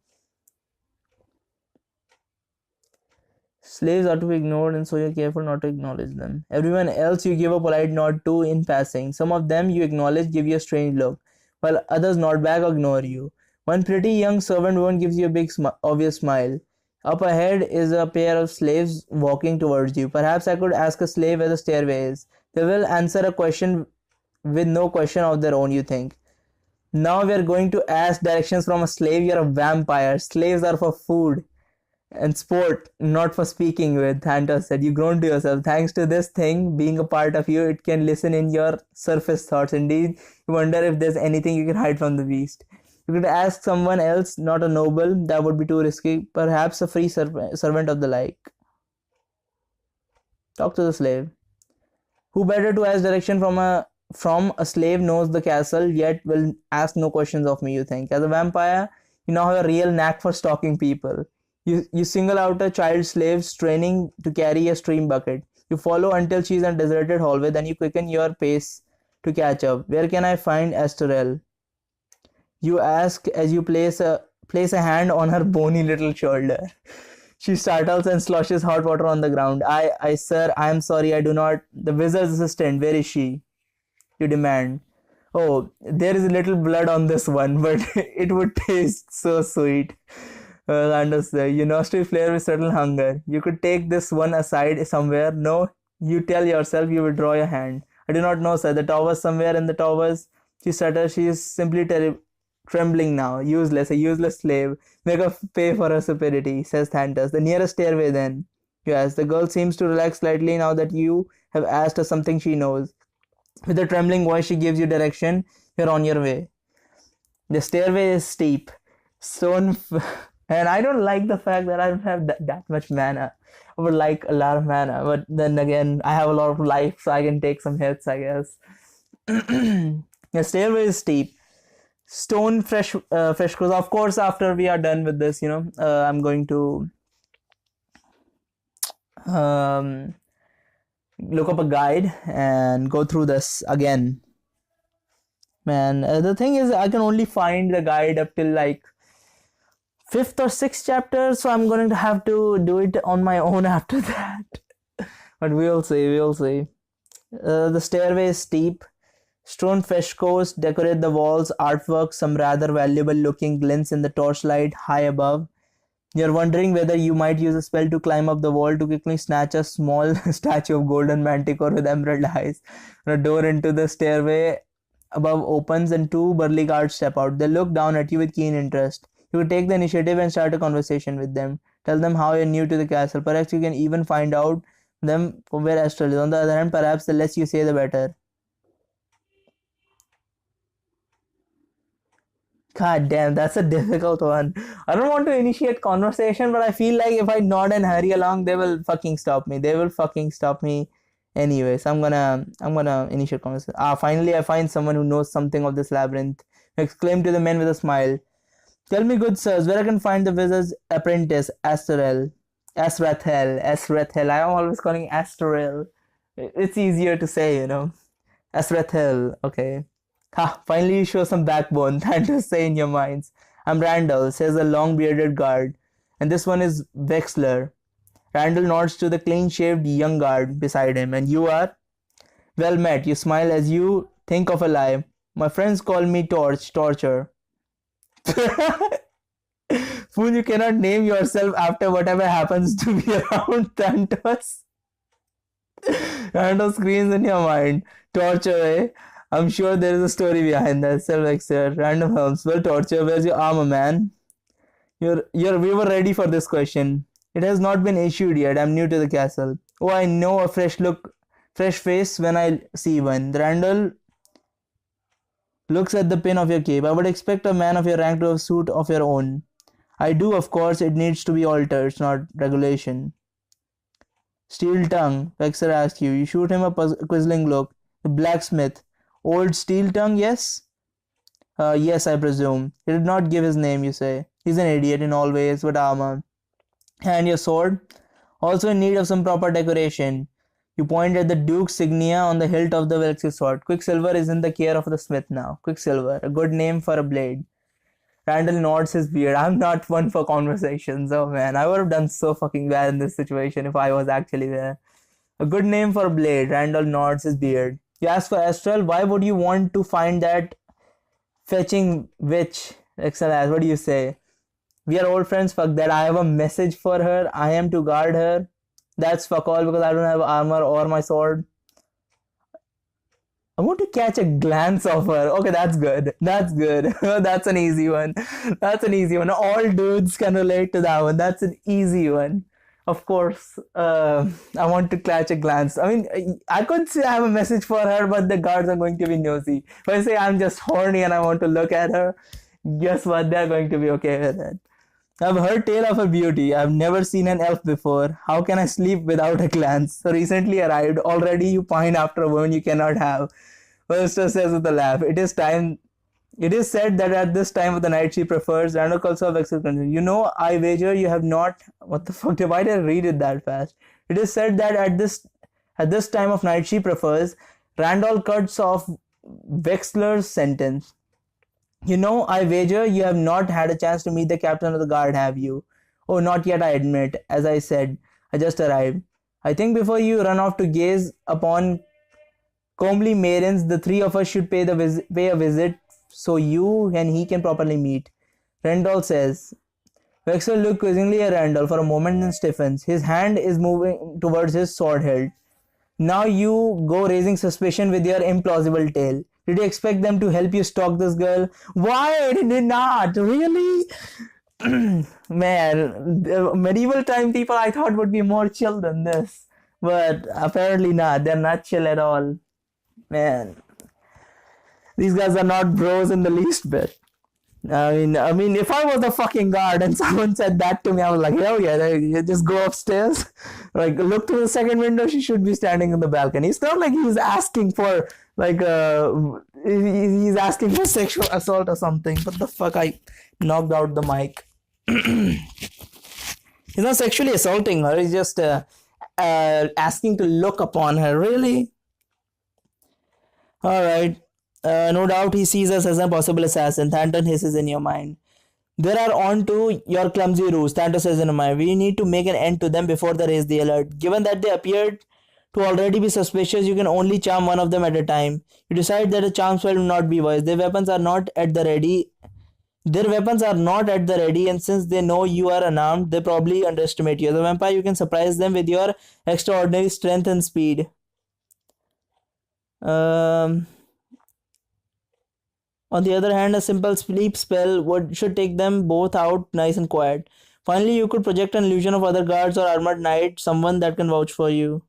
Slaves are to be ignored, and so you're careful not to acknowledge them. Everyone else you give a polite nod to in passing. Some of them you acknowledge, give you a strange look, while others nod back or ignore you. One pretty young servant woman gives you a big, obvious smile. Up ahead is a pair of slaves walking towards you. Perhaps I could ask a slave where the stairway is. They will answer a question with no question of their own, you think. Now we are going to ask directions from a slave. You're a vampire. Slaves are for food and sport, not for speaking with, Thanta said. You groan to yourself. Thanks to this thing being a part of you, it can listen in your surface thoughts. Indeed, you wonder if there's anything you can hide from the beast. You could ask someone else, not a noble. That would be too risky. Perhaps a free servant of the like. Talk to the slave. Who better to ask direction from a slave knows the castle, yet will ask no questions of me, you think. As a vampire, you now have a real knack for stalking people. You single out a child slave straining to carry a stream bucket. You follow until she's in a deserted hallway, then you quicken your pace to catch up. Where can I find Astorel? You ask as you place a hand on her bony little shoulder. She startles and sloshes hot water on the ground. Sir, I am sorry, I do not. The wizard's assistant, where is she? You demand. Oh, there is a little blood on this one, but it would taste so sweet. Landers there. You nostril flare with certain hunger. You could take this one aside somewhere. No, you tell yourself. You withdraw your hand. I do not know, sir. The towers, somewhere in the towers. She stutters. She is simply trembling now. Useless, a useless slave. Make her pay for her stupidity, says Thantus. The nearest stairway then. You ask. The girl seems to relax slightly now that you have asked her something she knows. With a trembling voice, she gives you direction. You're on your way. The stairway is steep. Stone... And I don't like the fact that I don't have that much mana. I would like a lot of mana, but then again, I have a lot of life, so I can take some hits, I guess. The stairway is steep. Stone fresh cross. Of course, after we are done with this, I'm going to look up a guide and go through this again. Man, the thing is, I can only find the guide up till like 5th or 6th chapter, so I'm going to have to do it on my own after that. But we'll see. The stairway is steep. Stone frescoes decorate the walls, artwork, some rather valuable looking glints in the torchlight high above. You're wondering whether you might use a spell to climb up the wall to quickly snatch a small statue of golden manticore with emerald eyes. A door into the stairway above opens and two burly guards step out. They look down at you with keen interest. You could take the initiative and start a conversation with them. Tell them how you're new to the castle. Perhaps you can even find out them from where Astral is. On the other hand, perhaps the less you say, the better. God damn, that's a difficult one. I don't want to initiate conversation, but I feel like if I nod and hurry along, they will fucking stop me. They will fucking stop me anyway. So I'm gonna initiate conversation. Finally I find someone who knows something of this labyrinth. Exclaim to the men with a smile. Tell me, good sirs, where I can find the wizard's apprentice, Astorel. Asrathel. I am always calling Astorel. It's easier to say, Asrathel. Okay. Ha, finally you show some backbone, than to say in your minds. I'm Randall, says the long-bearded guard. And this one is Wexler. Randall nods to the clean-shaved young guard beside him. And you are? Well met. You smile as you think of a lie. My friends call me Torture. Fool, you cannot name yourself after whatever happens to be around Thanatos. Randall screams in your mind. Torture, eh? I'm sure there is a story behind that. Self-Exer. Random Helms. Well, Torture, where's your armor, man? We were ready for this question. It has not been issued yet. I'm new to the castle. Oh, I know a fresh face when I see one. Randall looks at the pin of your cape. I would expect a man of your rank to have a suit of your own. I do, of course. It needs to be altered. It's not regulation. Steel tongue, Vexer asks you. You shoot him a quizzling look. The blacksmith. Old steel tongue, yes? Yes, I presume. He did not give his name, you say. He's an idiot in all ways, but armor. And your sword? Also in need of some proper decoration. You point at the Duke's insignia on the hilt of the Wilkes sword. Quicksilver is in the care of the smith now. Quicksilver, a good name for a blade. Randall nods his beard. I'm not one for conversations. Oh man, I would have done so fucking bad in this situation if I was actually there. A good name for a blade. Randall nods his beard. You ask for Astral. Why would you want to find that fetching witch? Excellent. What do you say? We are old friends. Fuck that. I have a message for her. I am to guard her. That's fuck all because I don't have armor or my sword. I want to catch a glance of her. Okay, that's good. That's good. That's an easy one. That's an easy one. All dudes can relate to that one. That's an easy one. Of course, I want to catch a glance. I mean, I could say I have a message for her, but the guards are going to be nosy. If I say I'm just horny and I want to look at her, guess what? They're going to be okay with it. I've heard tale of her beauty. I've never seen an elf before. How can I sleep without a glance? So recently arrived. Already you pine after a woman you cannot have. Webster says with a laugh. It is said that at this time of the night she prefers. Randall also vexes. You know, I wager you have not. What the fuck? Why did I read it that fast? It is said that at this time of night she prefers. Randall cuts off Wexler's sentence. You know, I wager you have not had a chance to meet the captain of the guard, have you? Oh, not yet, I admit. As I said, I just arrived. I think before you run off to gaze upon comely maidens, the three of us should pay a visit so you and he can properly meet. Randall says. Wexler looked quizzingly at Randall for a moment and stiffens. His hand is moving towards his sword hilt. Now you go raising suspicion with your implausible tale. Did you expect them to help you stalk this girl? Why did they not? Really? Man, medieval time people I thought would be more chill than this. But apparently not. They're not chill at all. Man. These guys are not bros in the least bit. I mean, if I was a fucking guard and someone said that to me, I was like, hell yeah, you just go upstairs. Like, look through the second window, she should be standing in the balcony. It's not like he's asking for, like, he's asking for sexual assault or something. What the fuck, I knocked out the mic. He's not sexually assaulting her, he's just asking to look upon her. Really? Alright. No doubt he sees us as a possible assassin. Thanton hisses in your mind. There are on to your clumsy ruse, Thanton says in your mind. We need to make an end to them before they raise the alert. Given that they appeared to already be suspicious, you can only charm one of them at a time. You decide that a charm spell will not be wise. Their weapons are not at the ready, and since they know you are unarmed, they probably underestimate you. As a vampire, you can surprise them with your extraordinary strength and speed. On the other hand, a simple sleep spell should take them both out nice and quiet. Finally, you could project an illusion of other guards or armored knight, someone that can vouch for you.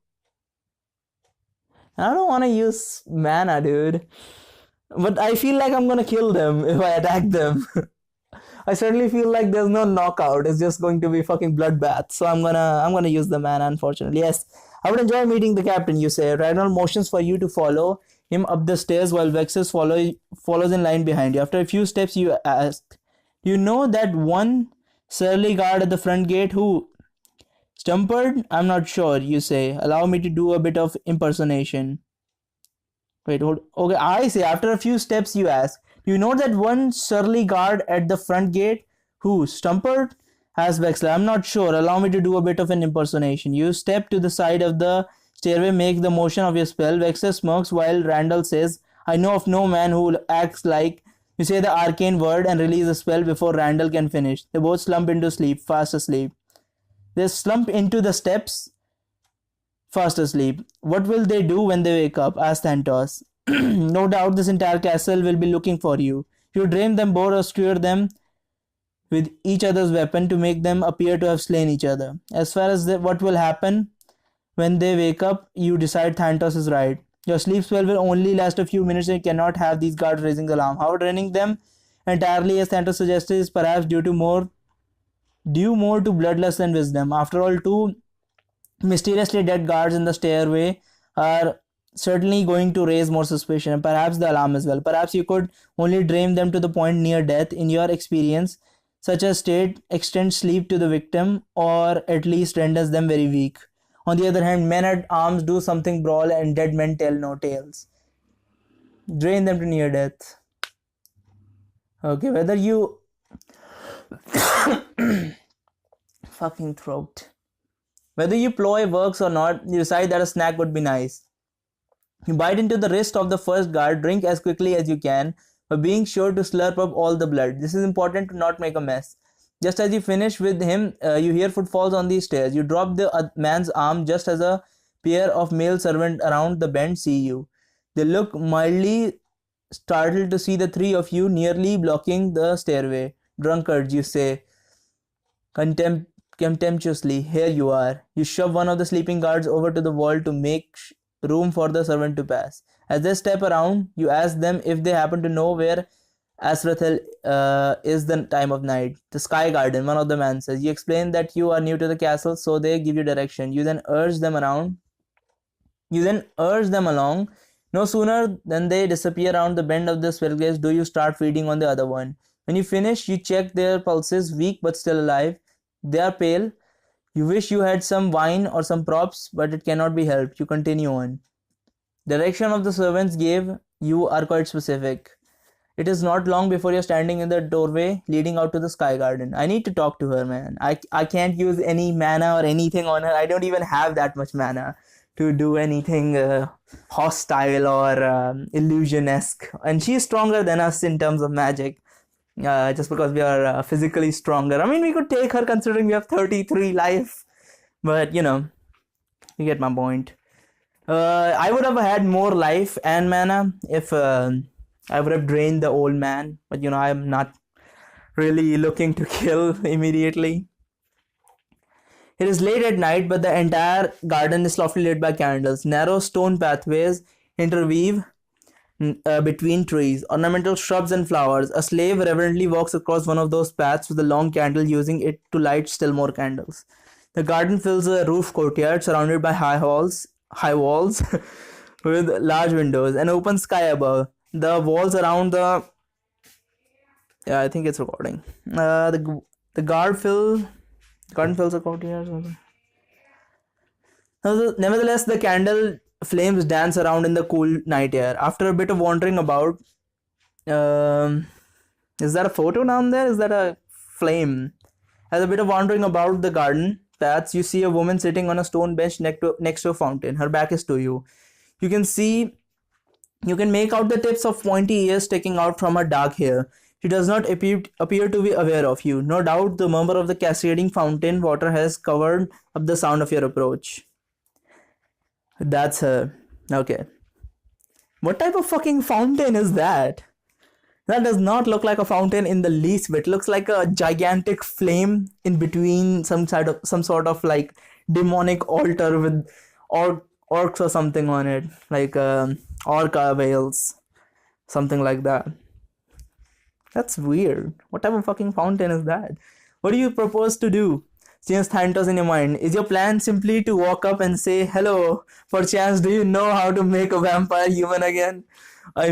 I don't want to use mana, dude. But I feel like I'm gonna kill them if I attack them. I certainly feel like there's no knockout. It's just going to be fucking bloodbath. So I'm gonna use the mana, unfortunately. Yes, I would enjoy meeting the captain, you say. Randall motions for you to follow him up the stairs while Vexus follows in line behind you. After a few steps, you ask, "Do you know that one surly guard at the front gate who stumpered?" "I'm not sure," you say. "Allow me to do a bit of impersonation." Wait, hold. Okay, I say. After a few steps, you ask, "Do you know that one surly guard at the front gate who stumpered?" Asks Vexler. "I'm not sure. Allow me to do a bit of an impersonation." You step to the side of the stairway, make the motion of your spell. Vexler smirks while Randall says, "I know of no man who acts like..." You say the arcane word and release the spell before Randall can finish. They both slump into sleep, fast asleep. They slump into the steps, fast asleep. "What will they do when they wake up?" asks Thantos. "No doubt this entire castle will be looking for you. You drain them both or skewer them with each other's weapon to make them appear to have slain each other. As far as what will happen when they wake up, you decide Thantos is right. Your sleep spell will only last a few minutes and you cannot have these guards raising the alarm. However, draining them entirely, as Thantos suggested, is perhaps due to more due more to bloodlust than wisdom. After all, two mysteriously dead guards in the stairway are certainly going to raise more suspicion, and perhaps the alarm as well. Perhaps you could only dream them to the point near death. In your experience, such a state extends sleep to the victim, or at least renders them very weak. On the other hand, men at arms do something brawl, and dead men tell no tales. Drain them to near death. Okay, whether you fucking throat. Whether your ploy works or not, you decide that a snack would be nice. You bite into the wrist of the first guard, drink as quickly as you can, but being sure to slurp up all the blood. This is important to not make a mess. Just as you finish with him, you hear footfalls on the stairs. You drop the man's arm just as a pair of male servants around the bend see you. They look mildly startled to see the three of you nearly blocking the stairway. Drunkards, you say contemptuously. Here you are. You shove one of the sleeping guards over to the wall to make room for the servant to pass. As they step around, you ask them if they happen to know where Asrathel is the time of night. The Sky Garden, one of the men says. You explain that you are new to the castle, so they give you direction. You then urge them along. No sooner than they disappear around the bend of the staircase do you start feeding on the other one. When you finish, you check their pulses, weak but still alive. They are pale. You wish you had some wine or some props, but it cannot be helped. You continue on. Direction of the servants gave you are quite specific. It is not long before you're standing in the doorway leading out to the Sky Garden. I need to talk to her, man. I can't use any mana or anything on her. I don't even have that much mana to do anything hostile or illusion-esque. And she is stronger than us in terms of magic. Just because we are physically stronger. I mean, we could take her considering we have 33 life. But, you get my point. I would have had more life and mana if I would have drained the old man. But, I am not really looking to kill immediately. It is late at night, but the entire garden is softly lit by candles. Narrow stone pathways interweave between trees, ornamental shrubs and flowers. A slave reverently walks across one of those paths with a long candle, using it to light still more candles. The garden fills a roof courtyard surrounded by high walls with large windows, an open sky above. The walls around the I think it's recording. The garden fills a courtyard. Nevertheless, the candle flames dance around in the cool night air. After a bit of wandering about, is that a photo down there? Is that a flame? As a bit of wandering about the garden paths, you see a woman sitting on a stone bench next to a fountain. Her back is to you. You can make out the tips of pointy ears sticking out from her dark hair. She does not appear to be aware of you. No doubt the murmur of the cascading fountain water has covered up the sound of your approach. That's her. Okay. What type of fucking fountain is that? That does not look like a fountain in the least bit. It looks like a gigantic flame in between some sort of like demonic altar with orcs or something on it. Like orca whales. Something like that. That's weird. What type of fucking fountain is that? What do you propose to do? Since Thantos in your mind, is your plan simply to walk up and say, hello, perchance do you know how to make a vampire human again? I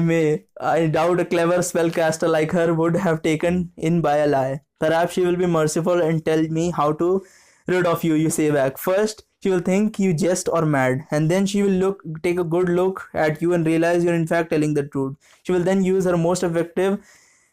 doubt a clever spellcaster like her would have taken in by a lie. Perhaps she will be merciful and tell me how to rid of you, you say back. First, she will think you jest or mad, and then she will take a good look at you and realize you're in fact telling the truth. She will then use her most effective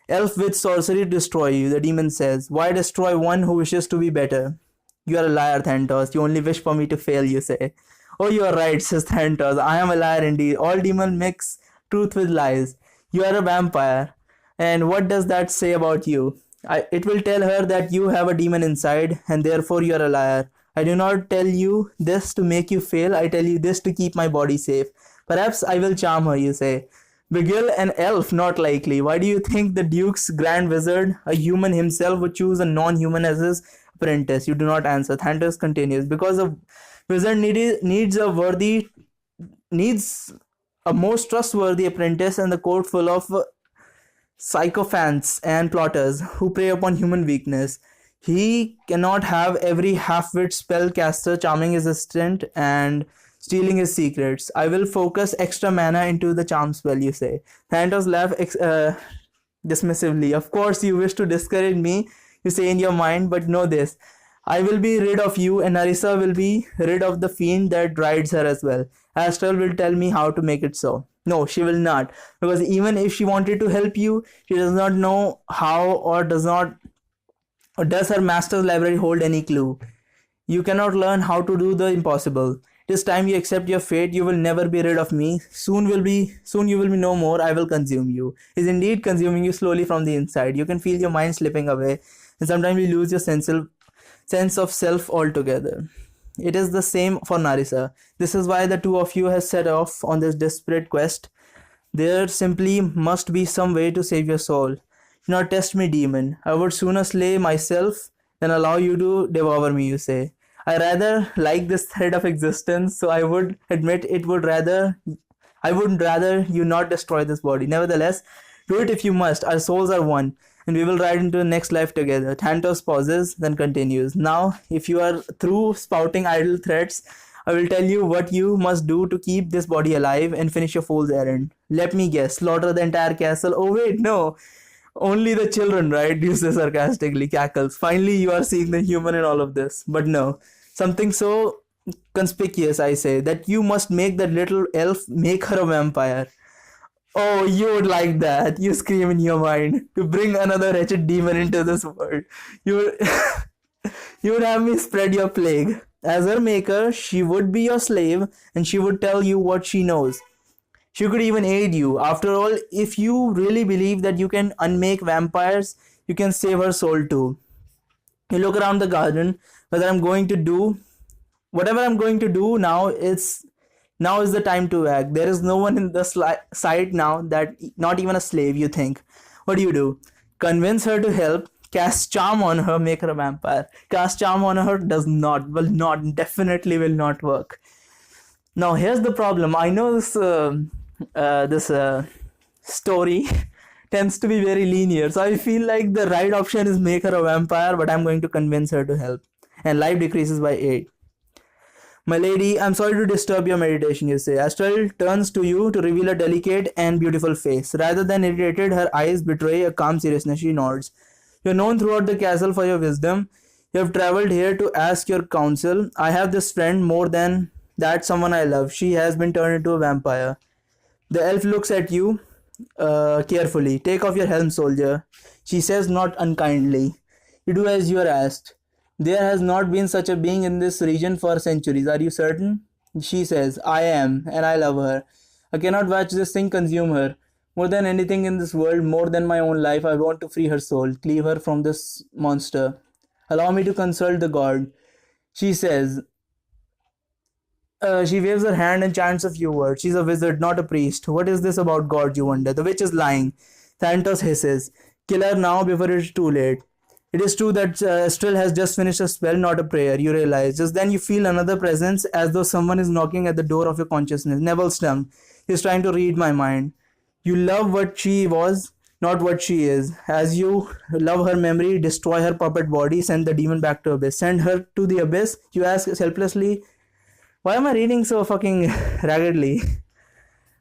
elf with sorcery to destroy you. The demon says, why destroy one who wishes to be better? You are a liar, Thantos. You only wish for me to fail, you say. Oh, you are right, says Thantos. I am a liar indeed. All demons mix truth with lies. You are a vampire. And what does that say about you? It will tell her that you have a demon inside, and therefore you are a liar. I do not tell you this to make you fail. I tell you this to keep my body safe. Perhaps I will charm her, you say. Beguile an elf, not likely. Why do you think the Duke's Grand Wizard, a human himself, would choose a non-human as his apprentice? You do not answer. Thantos continues. Because a wizard needs a most trustworthy apprentice and the court full of sycophants and plotters who prey upon human weakness. He cannot have every half-wit spellcaster charming his assistant and stealing his secrets. I will focus extra mana into the charm spell, you say. Thanatos dismissively. Of course, you wish to discourage me, you say in your mind, but know this. I will be rid of you, and Narissa will be rid of the fiend that rides her as well. Astral will tell me how to make it so. No, she will not. Because even if she wanted to help you, she does not know how or does her master's library hold any clue. You cannot learn how to do the impossible. It is time you accept your fate. You will never be rid of me. Soon you will be no more. I will consume you. Is indeed consuming you slowly from the inside. You can feel your mind slipping away, and sometimes you lose your sense of self altogether. It is the same for Narissa. This is why the two of you have set off on this desperate quest. There simply must be some way to save your soul. Do not test me, demon. I would sooner slay myself than allow you to devour me, you say. I rather like this thread of existence, so I would admit I would rather you not destroy this body. Nevertheless, do it if you must. Our souls are one, and we will ride into the next life together. Thanatos pauses, then continues. Now, if you are through spouting idle threats, I will tell you what you must do to keep this body alive and finish your fool's errand. Let me guess, slaughter the entire castle. Oh wait, no. Only the children, right? You say sarcastically, cackles. Finally, you are seeing the human in all of this. But no. Something so conspicuous, I say, that you must make that little elf make her a vampire. Oh, you would like that. You scream in your mind. To bring another wretched demon into this world. You would, you would have me spread your plague. As her maker, she would be your slave, and she would tell you what she knows. She could even aid you. After all, if you really believe that you can unmake vampires, you can save her soul too. You look around the garden. Whatever I'm going to do now is the time to act. There is no one in the sight now, that not even a slave, you think. What do? Convince her to help. Cast charm on her, make her a vampire. Cast charm on her definitely will not work. Now here's the problem. I know this story tends to be very linear, so I feel like the right option is make her a vampire, but I'm going to convince her to help. And life decreases by 8. My lady, I'm sorry to disturb your meditation, you say. Astral turns to you to reveal a delicate and beautiful face. Rather than irritated, her eyes betray a calm seriousness. She nods. You're known throughout the castle for your wisdom. You have traveled here to ask your counsel. I have this friend, more than that, someone I love. She has been turned into a vampire. The elf looks at you carefully. Take off your helm, soldier. She says, not unkindly. You do as you are asked. There has not been such a being in this region for centuries. Are you certain? She says, I am, and I love her. I cannot watch this thing consume her. More than anything in this world, more than my own life, I want to free her soul, cleave her from this monster. Allow me to consult the god. She says, she waves her hand and chants a few words. She's a wizard, not a priest. What is this about God, you wonder? The witch is lying. Thanatos hisses. Kill her now before it is too late. It is true that Estrel has just finished a spell, not a prayer, you realize. Just then you feel another presence, as though someone is knocking at the door of your consciousness. Neville's tongue. He's trying to read my mind. You love what she was, not what she is. As you love her memory, destroy her puppet body, send the demon back to abyss. Send her to the abyss, you ask helplessly. Why am I reading so fucking raggedly?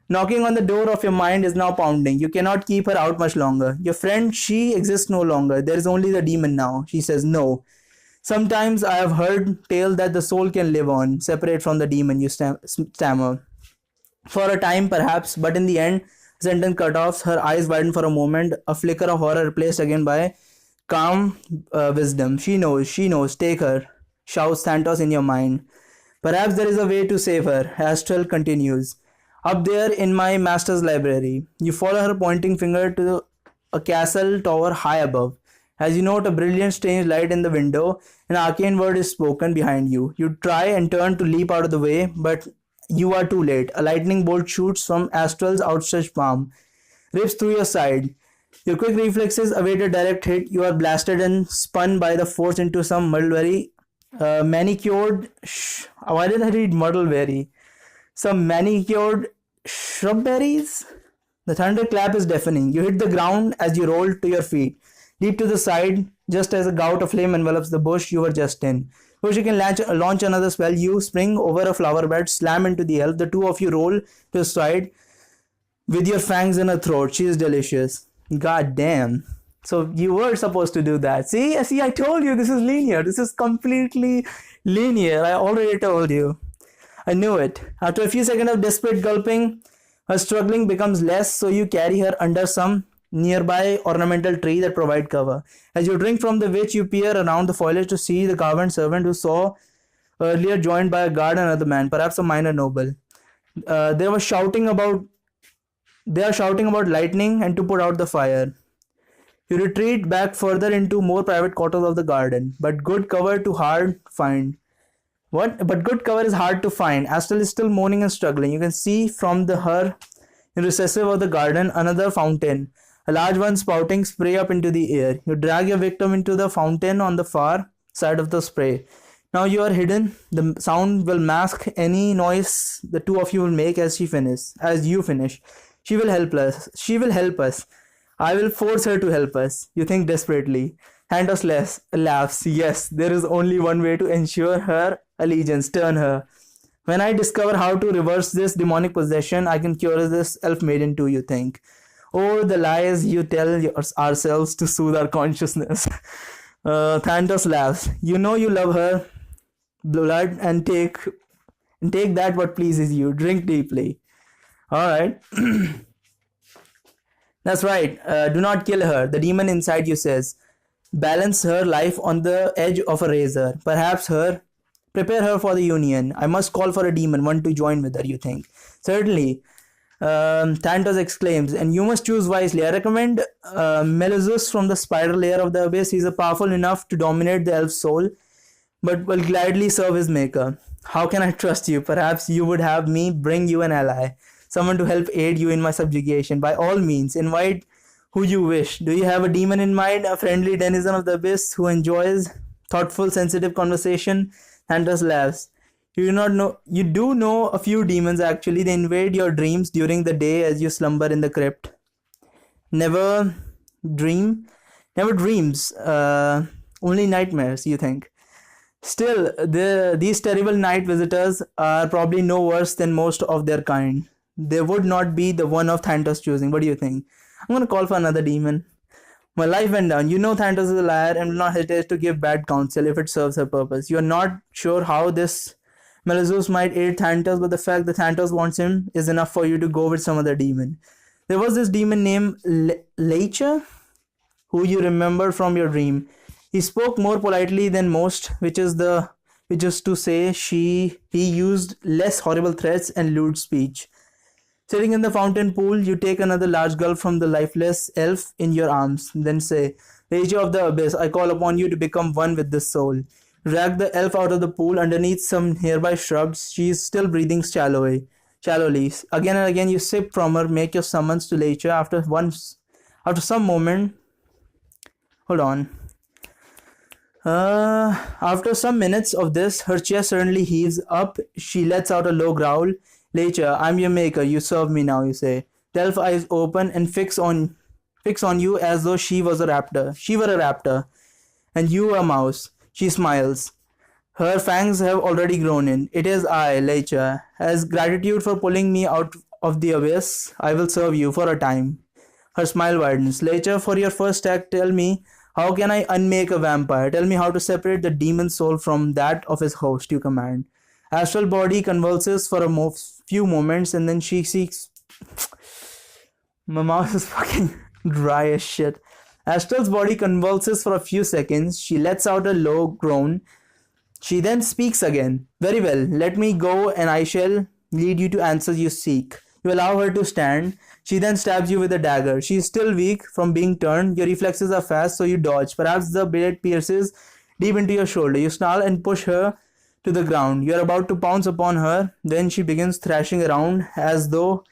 Knocking on the door of your mind is now pounding. You cannot keep her out much longer. Your friend, she exists no longer. There is only the demon now. She says no. Sometimes I have heard tale that the soul can live on, separate from the demon, you stammer. For a time perhaps, but in the end, sentence cut off, her eyes widen for a moment, a flicker of horror replaced again by calm wisdom. She knows, take her, shouts Thanatos in your mind. Perhaps there is a way to save her, Astral continues. Up there in my master's library, you follow her pointing finger to a castle tower high above. As you note a brilliant strange light in the window, an arcane word is spoken behind you. You try and turn to leap out of the way, but you are too late. A lightning bolt shoots from Astral's outstretched palm, rips through your side. Your quick reflexes await a direct hit. You are blasted and spun by the force into some muddleberry, manicured. Why did I read muddleberry? Some manicured shrubberries. The thunderclap is deafening. You hit the ground as you roll to your feet. deep to the side, just as a gout of flame envelops the bush you were just in. Before she can launch another spell, you spring over a flower bed, slam into the elf. The two of you roll to the side with your fangs in her throat. She is delicious. God damn. So you were supposed to do that. See, I told you this is linear. This is completely linear. I already told you. I knew it. After a few seconds of desperate gulping, her struggling becomes less, so you carry her under some nearby ornamental tree that provide cover. As you drink from the witch, you peer around the foliage to see the carved servant who saw earlier, joined by a guard and another man, perhaps a minor noble. They are shouting about lightning and to put out the fire. You retreat back further into more private quarters of the garden, but good cover is hard to find. Astral is still moaning and struggling. You can see from her in recessive of the garden another fountain, a large one spouting spray up into the air. You drag your victim into the fountain on the far side of the spray. Now you are hidden. The sound will mask any noise the two of you will make as you finish. She will help us. I will force her to help us. You think desperately. Handos laughs. Yes, there is only one way to ensure her allegiance. Turn her. When I discover how to reverse this demonic possession, I can cure this elf maiden too, you think. Oh, the lies you tell ourselves to soothe our consciousness. Thantos laughs. You know you love her blood and take that what pleases you. Drink deeply. Alright. That's right. Do not kill her. The demon inside you says. Balance her life on the edge of a razor. Prepare her for the union. I must call for a demon, one to join with her, you think. Certainly. Thanatos exclaims, and you must choose wisely. I recommend Meluzus from the spiral layer of the abyss. He is powerful enough to dominate the elf's soul, but will gladly serve his maker. How can I trust you? Perhaps you would have me bring you an ally. Someone to help aid you in my subjugation. By all means, invite who you wish. Do you have a demon in mind? A friendly denizen of the abyss who enjoys thoughtful, sensitive conversation? Thanatos laughs. You do know a few demons actually. They invade your dreams during the day as you slumber in the crypt. Never dreams. Only nightmares, you think. Still, these terrible night visitors are probably no worse than most of their kind. They would not be the one of Thanatos choosing. What do you think? I'm gonna call for another demon. My life went down. You know Thanatos is a liar and will not hesitate to give bad counsel if it serves her purpose. You are not sure how this Meluzus might aid Thanatos, but the fact that Thanatos wants him is enough for you to go with some other demon. There was this demon named Leicha, who you remember from your dream. He spoke more politely than most, which is to say he used less horrible threats and lewd speech. Sitting in the fountain pool, you take another large gulp from the lifeless elf in your arms, then say, Rage of the Abyss, I call upon you to become one with this soul. Drag the elf out of the pool underneath some nearby shrubs. She is still breathing shallowly. Again and again you sip from her, make your summons to Leicha. After some moment, hold on. After some minutes of this, her chest suddenly heaves up. She lets out a low growl. Leicha, I'm your maker. You serve me now, you say. The elf eyes open and fix on you as though she were a raptor, and you a mouse. She smiles. Her fangs have already grown in. It is I, Leicha. As gratitude for pulling me out of the abyss, I will serve you for a time. Her smile widens. Leicha, for your first act, tell me, how can I unmake a vampire? Tell me how to separate the demon's soul from that of his host, you command. Astral body convulses for a few moments and then she seeks... My mouth is fucking dry as shit. Astral's body convulses for a few seconds. She lets out a low groan. She then speaks again. Very well, let me go and I shall lead you to answers you seek. You allow her to stand. She then stabs you with a dagger. She is still weak from being turned. Your reflexes are fast, so you dodge. Perhaps the blade pierces deep into your shoulder. You snarl and push her to the ground. You are about to pounce upon her. Then she begins thrashing around as though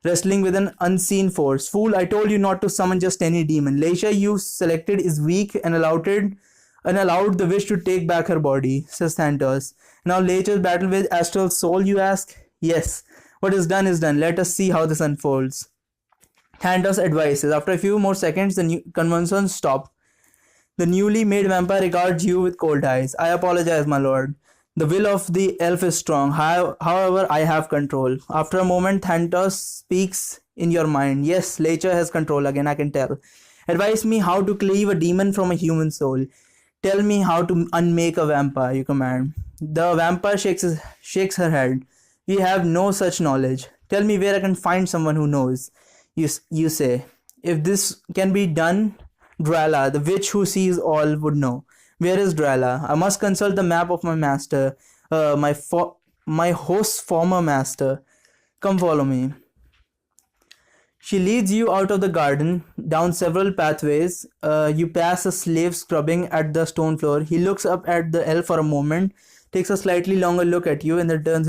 wrestling with an unseen force. Fool, I told you not to summon just any demon. Leicha you selected is weak and allowed the wish to take back her body, says Thanatos. Now Leicha's battle with astral soul, you ask? Yes. What is done is done. Let us see how this unfolds. Thanatos advises. After a few more seconds, the convulsions stop. The newly made vampire regards you with cold eyes. I apologize, my lord. The will of the elf is strong. However, I have control. After a moment, Thanatos speaks in your mind. Yes, Lecher has control again, I can tell. Advise me how to cleave a demon from a human soul. Tell me how to unmake a vampire, you command. The vampire shakes her head. We have no such knowledge. Tell me where I can find someone who knows. You say. If this can be done, Drala, the witch who sees all, would know. Where is Drala? I must consult the map of my master, my host's former master. Come follow me. She leads you out of the garden, down several pathways. You pass a slave scrubbing at the stone floor. He looks up at the elf for a moment, takes a slightly longer look at you, and then returns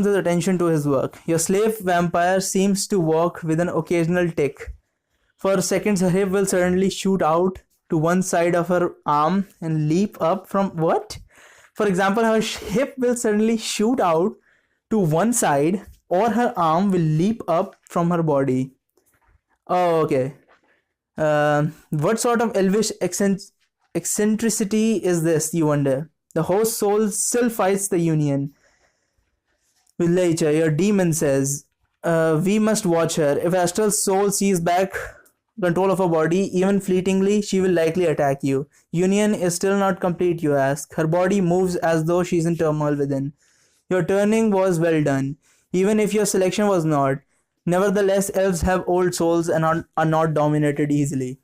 his attention to his work. Your slave vampire seems to walk with an occasional tick. For seconds, her hip will suddenly shoot out to one side of her arm and leap up from what? For example, her hip will suddenly shoot out to one side, or her arm will leap up from her body. Oh, okay. What sort of elvish eccentricity is this, you wonder? The host soul still fights the union. With Lecher, your demon says, we must watch her. If Astral's soul sees back control of her body, even fleetingly, she will likely attack you. Union is still not complete, you ask. Her body moves as though she's in turmoil within. Your turning was well done, even if your selection was not. Nevertheless, elves have old souls and are not dominated easily.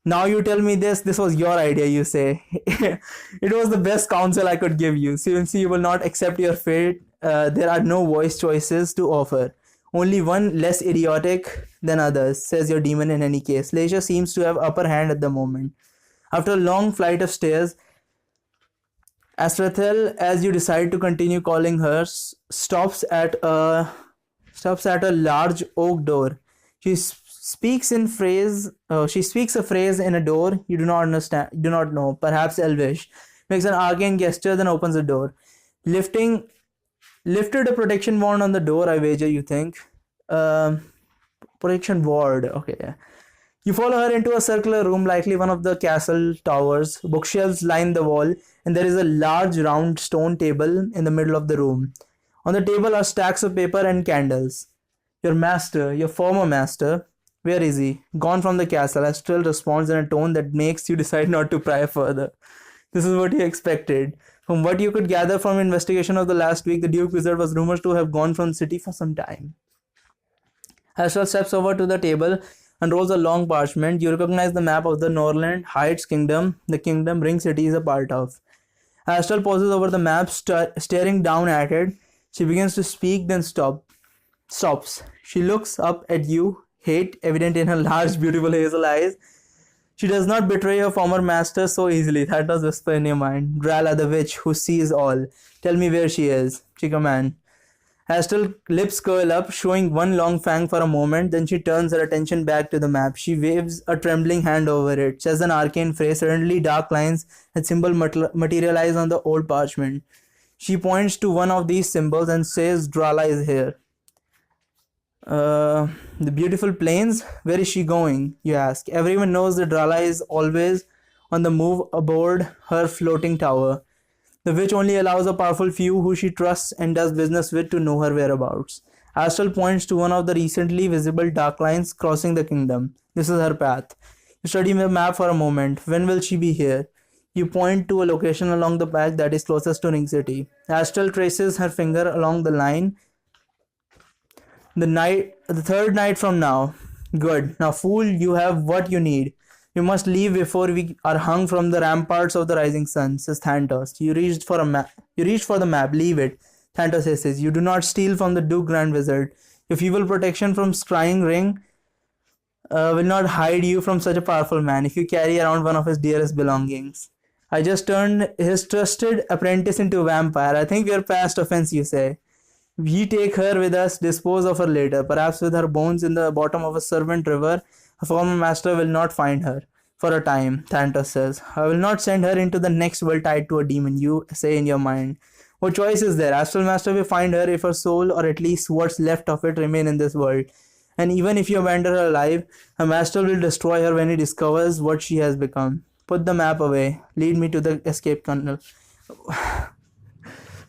Now you tell me this was your idea, you say. It was the best counsel I could give you. Since you will not accept your fate, there are no voice choices to offer. Only one less idiotic than others, says your demon in any case. Leisure seems to have upper hand at the moment. After a long flight of stairs, Astrathel, as you decide to continue calling her, stops at a large oak door. She speaks a phrase in a door you do not know, perhaps Elvish. Makes an arcane gesture, then opens the door. Lifted a protection wand on the door, I wager, you think. Protection ward, okay. You follow her into a circular room, likely one of the castle towers. Bookshelves line the wall, and there is a large round stone table in the middle of the room. On the table are stacks of paper and candles. Your former master, where is he? Gone from the castle. Astral responds in a tone that makes you decide not to pry further. This is what you expected. From what you could gather from investigation of the last week, the Duke Wizard was rumored to have gone from the city for some time. Astral steps over to the table, unrolls a long parchment. You recognize the map of the Norland Heights Kingdom, the kingdom Ring City is a part of. Astral pauses over the map, staring down at it. She begins to speak, then stops. She looks up at you, hate evident in her large, beautiful hazel eyes. She does not betray her former master so easily. That was whisper in your mind. Drala, the witch who sees all. Tell me where she is. She commands. Astral lips curl up, showing one long fang for a moment, then she turns her attention back to the map. She waves a trembling hand over it, says an arcane phrase. Suddenly dark lines and symbols materialize on the old parchment. She points to one of these symbols and says, Drala is here. The beautiful plains? Where is she going? You ask. Everyone knows that Drala is always on the move aboard her floating tower. The witch only allows a powerful few who she trusts and does business with to know her whereabouts. Astral points to one of the recently visible dark lines crossing the kingdom. This is her path. You study the map for a moment. When will she be here? You point to a location along the path that is closest to Ring City. Astral traces her finger along the line. The third night from now. Good. Now, fool, you have what you need. You must leave before we are hung from the ramparts of the rising sun, says Thanatos. You reached for the map. Leave it. Thanatos says, you do not steal from the Duke Grand Wizard. Your feeble protection from scrying ring will not hide you from such a powerful man if you carry around one of his dearest belongings. I just turned his trusted apprentice into a vampire. I think we are past offense, you say. We take her with us, dispose of her later, perhaps with her bones in the bottom of a servant river. Her former master will not find her. For a time, Thanatos says. I will not send her into the next world tied to a demon, you say in your mind. What choice is there? Astral Master will find her if her soul, or at least what's left of it, remain in this world. And even if you abandon her alive, her master will destroy her when he discovers what she has become. Put the map away. Lead me to the escape tunnel.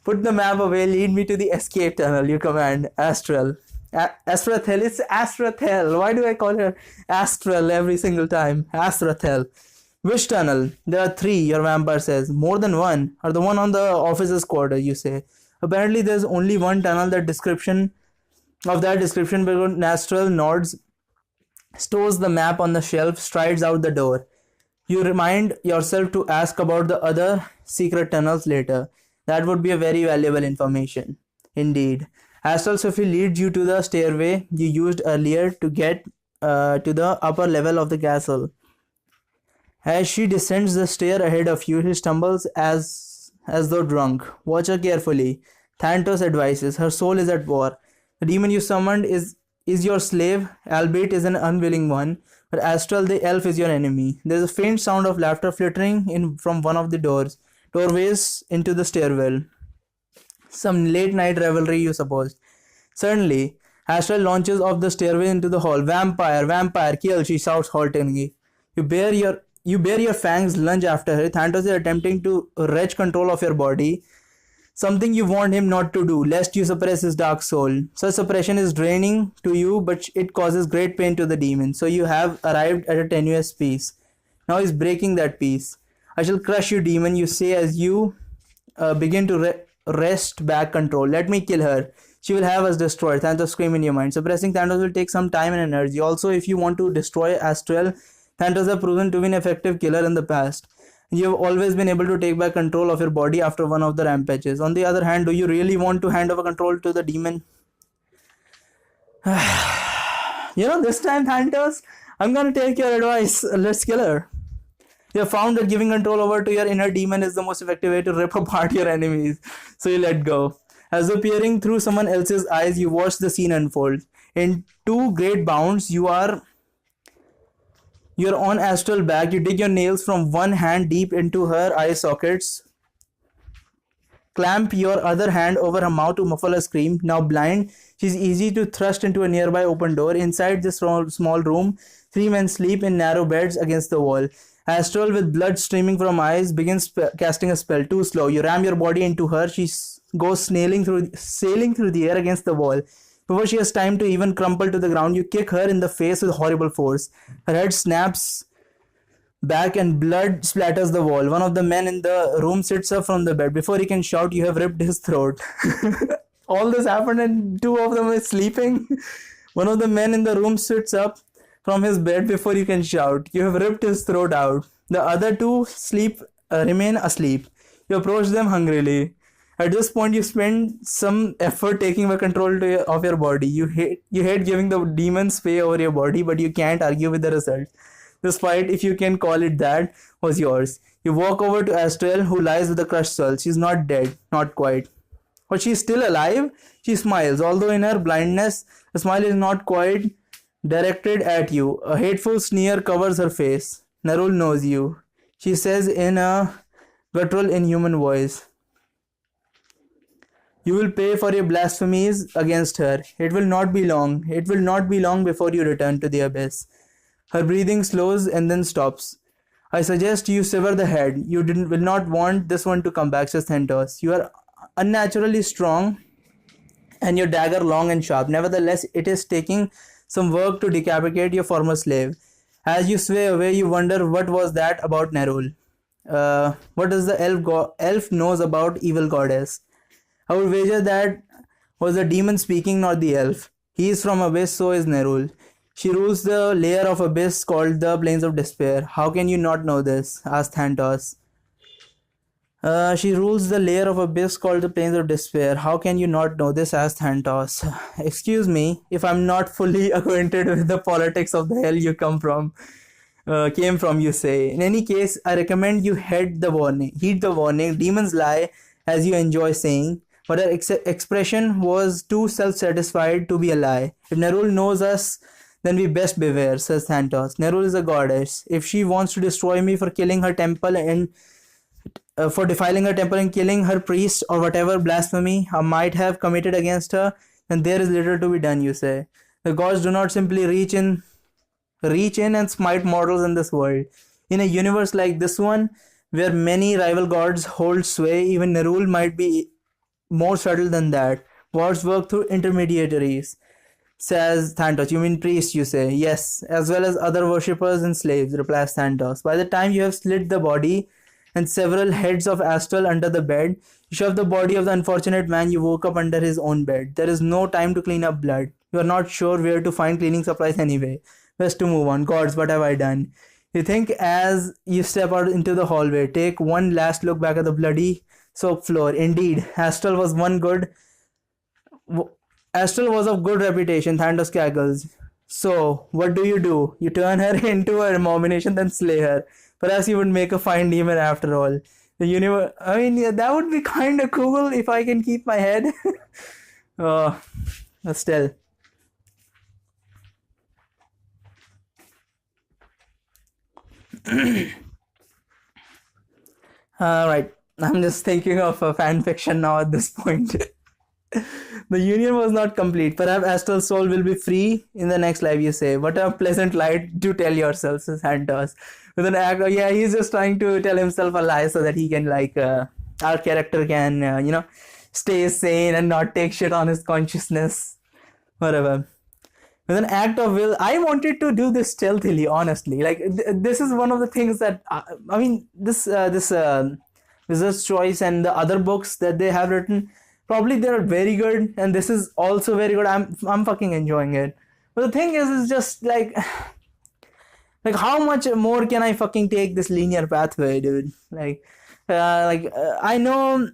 Put the map away. Lead me to the escape tunnel. You command. Astral. Astrathel. It's Astrathel. Why do I call her Astral every single time? Astrathel. Which tunnel? There are three, your vampire says. More than one. Or the one on the officer's quarter, you say. Apparently there's only one tunnel. That description because Astral nods, stores the map on the shelf, strides out the door. You remind yourself to ask about the other secret tunnels later. That would be a very valuable information. Indeed. Astral Sophie leads you to the stairway you used earlier to get to the upper level of the castle. As she descends the stair ahead of you, she stumbles as though drunk. Watch her carefully. Thanatos advises. Her soul is at war. The demon you summoned is your slave, albeit is an unwilling one. But Astral, the elf, is your enemy. There is a faint sound of laughter flittering in from one of the doorways into the stairwell. Some late night revelry, you suppose. Certainly. Astral launches off the stairway into the hall. Vampire, vampire, kill, she shouts haltingly. You bare your fangs, lunge after her. Thanatos is attempting to wrench control of your body. Something you want him not to do, lest you suppress his dark soul. Such suppression is draining to you, but it causes great pain to the demon. So you have arrived at a tenuous peace. Now he's breaking that peace. I shall crush you, demon, you say as you begin to wrest back control. Let me kill her. She will have us destroyed. Thanatos scream in your mind. Suppressing Thanatos will take some time and energy. Also, if you want to destroy Astral, Thanatos have proven to be an effective killer in the past. You have always been able to take back control of your body after one of the rampages. On the other hand, do you really want to hand over control to the demon? This time, Thanatos, I'm gonna take your advice. Let's kill her. You have found that giving control over to your inner demon is the most effective way to rip apart your enemies. So you let go. As though peering through someone else's eyes, you watch the scene unfold. In two great bounds, you're on Astral back. You dig your nails from one hand deep into her eye sockets. Clamp your other hand over her mouth to muffle a scream. Now blind, she's easy to thrust into a nearby open door. Inside this small room, three men sleep in narrow beds against the wall. Astral, with blood streaming from eyes, begins casting a spell. Too slow. You ram your body into her. She goes sailing through the air against the wall. Before she has time to even crumple to the ground, you kick her in the face with horrible force. Her head snaps back and blood splatters the wall. One of the men in the room sits up from the bed. Before he can shout, you have ripped his throat. All this happened and two of them are sleeping. One of the men in the room sits up from his bed before you can shout. You have ripped his throat out. The other two remain asleep. You approach them hungrily. At this point, you spend some effort taking back control of your body. You hate giving the demon sway over your body, but you can't argue with the result. This fight, if you can call it that, was yours. You walk over to Astral, who lies with a crushed skull. She's not dead, not quite. But she's still alive. She smiles, although in her blindness, the smile is not quite directed at you. A hateful sneer covers her face. Nerul knows you. She says in a guttural, inhuman voice. You will pay for your blasphemies against her. It will not be long. It will not be long before you return to the abyss. Her breathing slows and then stops. I suggest you sever the head. You will not want this one to come back, says Thanatos. You are unnaturally strong and your dagger long and sharp. Nevertheless, it is taking some work to decapitate your former slave. As you sway away, you wonder what was that about Nerul. What does the elf knows about evil goddess? I would wager that was the demon speaking, not the elf. He is from Abyss, so is Nerul. She rules the layer of Abyss called the Plains of Despair. How can you not know this? Asked Thanatos. She rules the layer of Abyss called the Plains of Despair. How can you not know this? Asked Thanatos. Excuse me if I'm not fully acquainted with the politics of the hell you came from, you say. In any case, I recommend you heed the warning. Demons lie, as you enjoy saying. But her expression was too self-satisfied to be a lie. If Nerul knows us, then we best beware, says Thanatos. Nerul is a goddess. If she wants to destroy me for killing her temple and for defiling her temple and killing her priest or whatever blasphemy I might have committed against her, then there is little to be done, you say. The gods do not simply reach in and smite mortals in this world. In a universe like this one, where many rival gods hold sway, even Nerul might be more subtle than that. Gods work through intermediaries, says Thantos. You mean priests, you say? Yes, as well as other worshippers and slaves, replies Thantos. By the time you have slit the body and several heads of Astral under the bed, you shove the body of the unfortunate man you woke up under his own bed. There is no time to clean up blood. You are not sure where to find cleaning supplies anyway. Best to move on. Gods, what have I done? You think as you step out into the hallway, take one last look back at the bloody soaked floor. Indeed, Astral was of good reputation, Thandos cackles. So, what do? You turn her into an abomination, then slay her. Perhaps you would make a fine demon after all. The universe. I mean, yeah, that would be kind of cool if I can keep my head. But still. Alright, I'm just thinking of a fan fiction now at this point. The union was not complete. Perhaps Astral's soul will be free in the next life, you say. What a pleasant lie to tell yourself, says Hunter. With an act, yeah, he's just trying to tell himself a lie so that he can, our character can, stay sane and not take shit on his consciousness. Whatever. With an act of will, I wanted to do this stealthily, honestly. Like, this is one of the things that, this Wizard's Choice and the other books that they have written, probably they're very good, and this is also very good. I'm fucking enjoying it. But the thing is just like how much more can I fucking take this linear pathway, dude? I know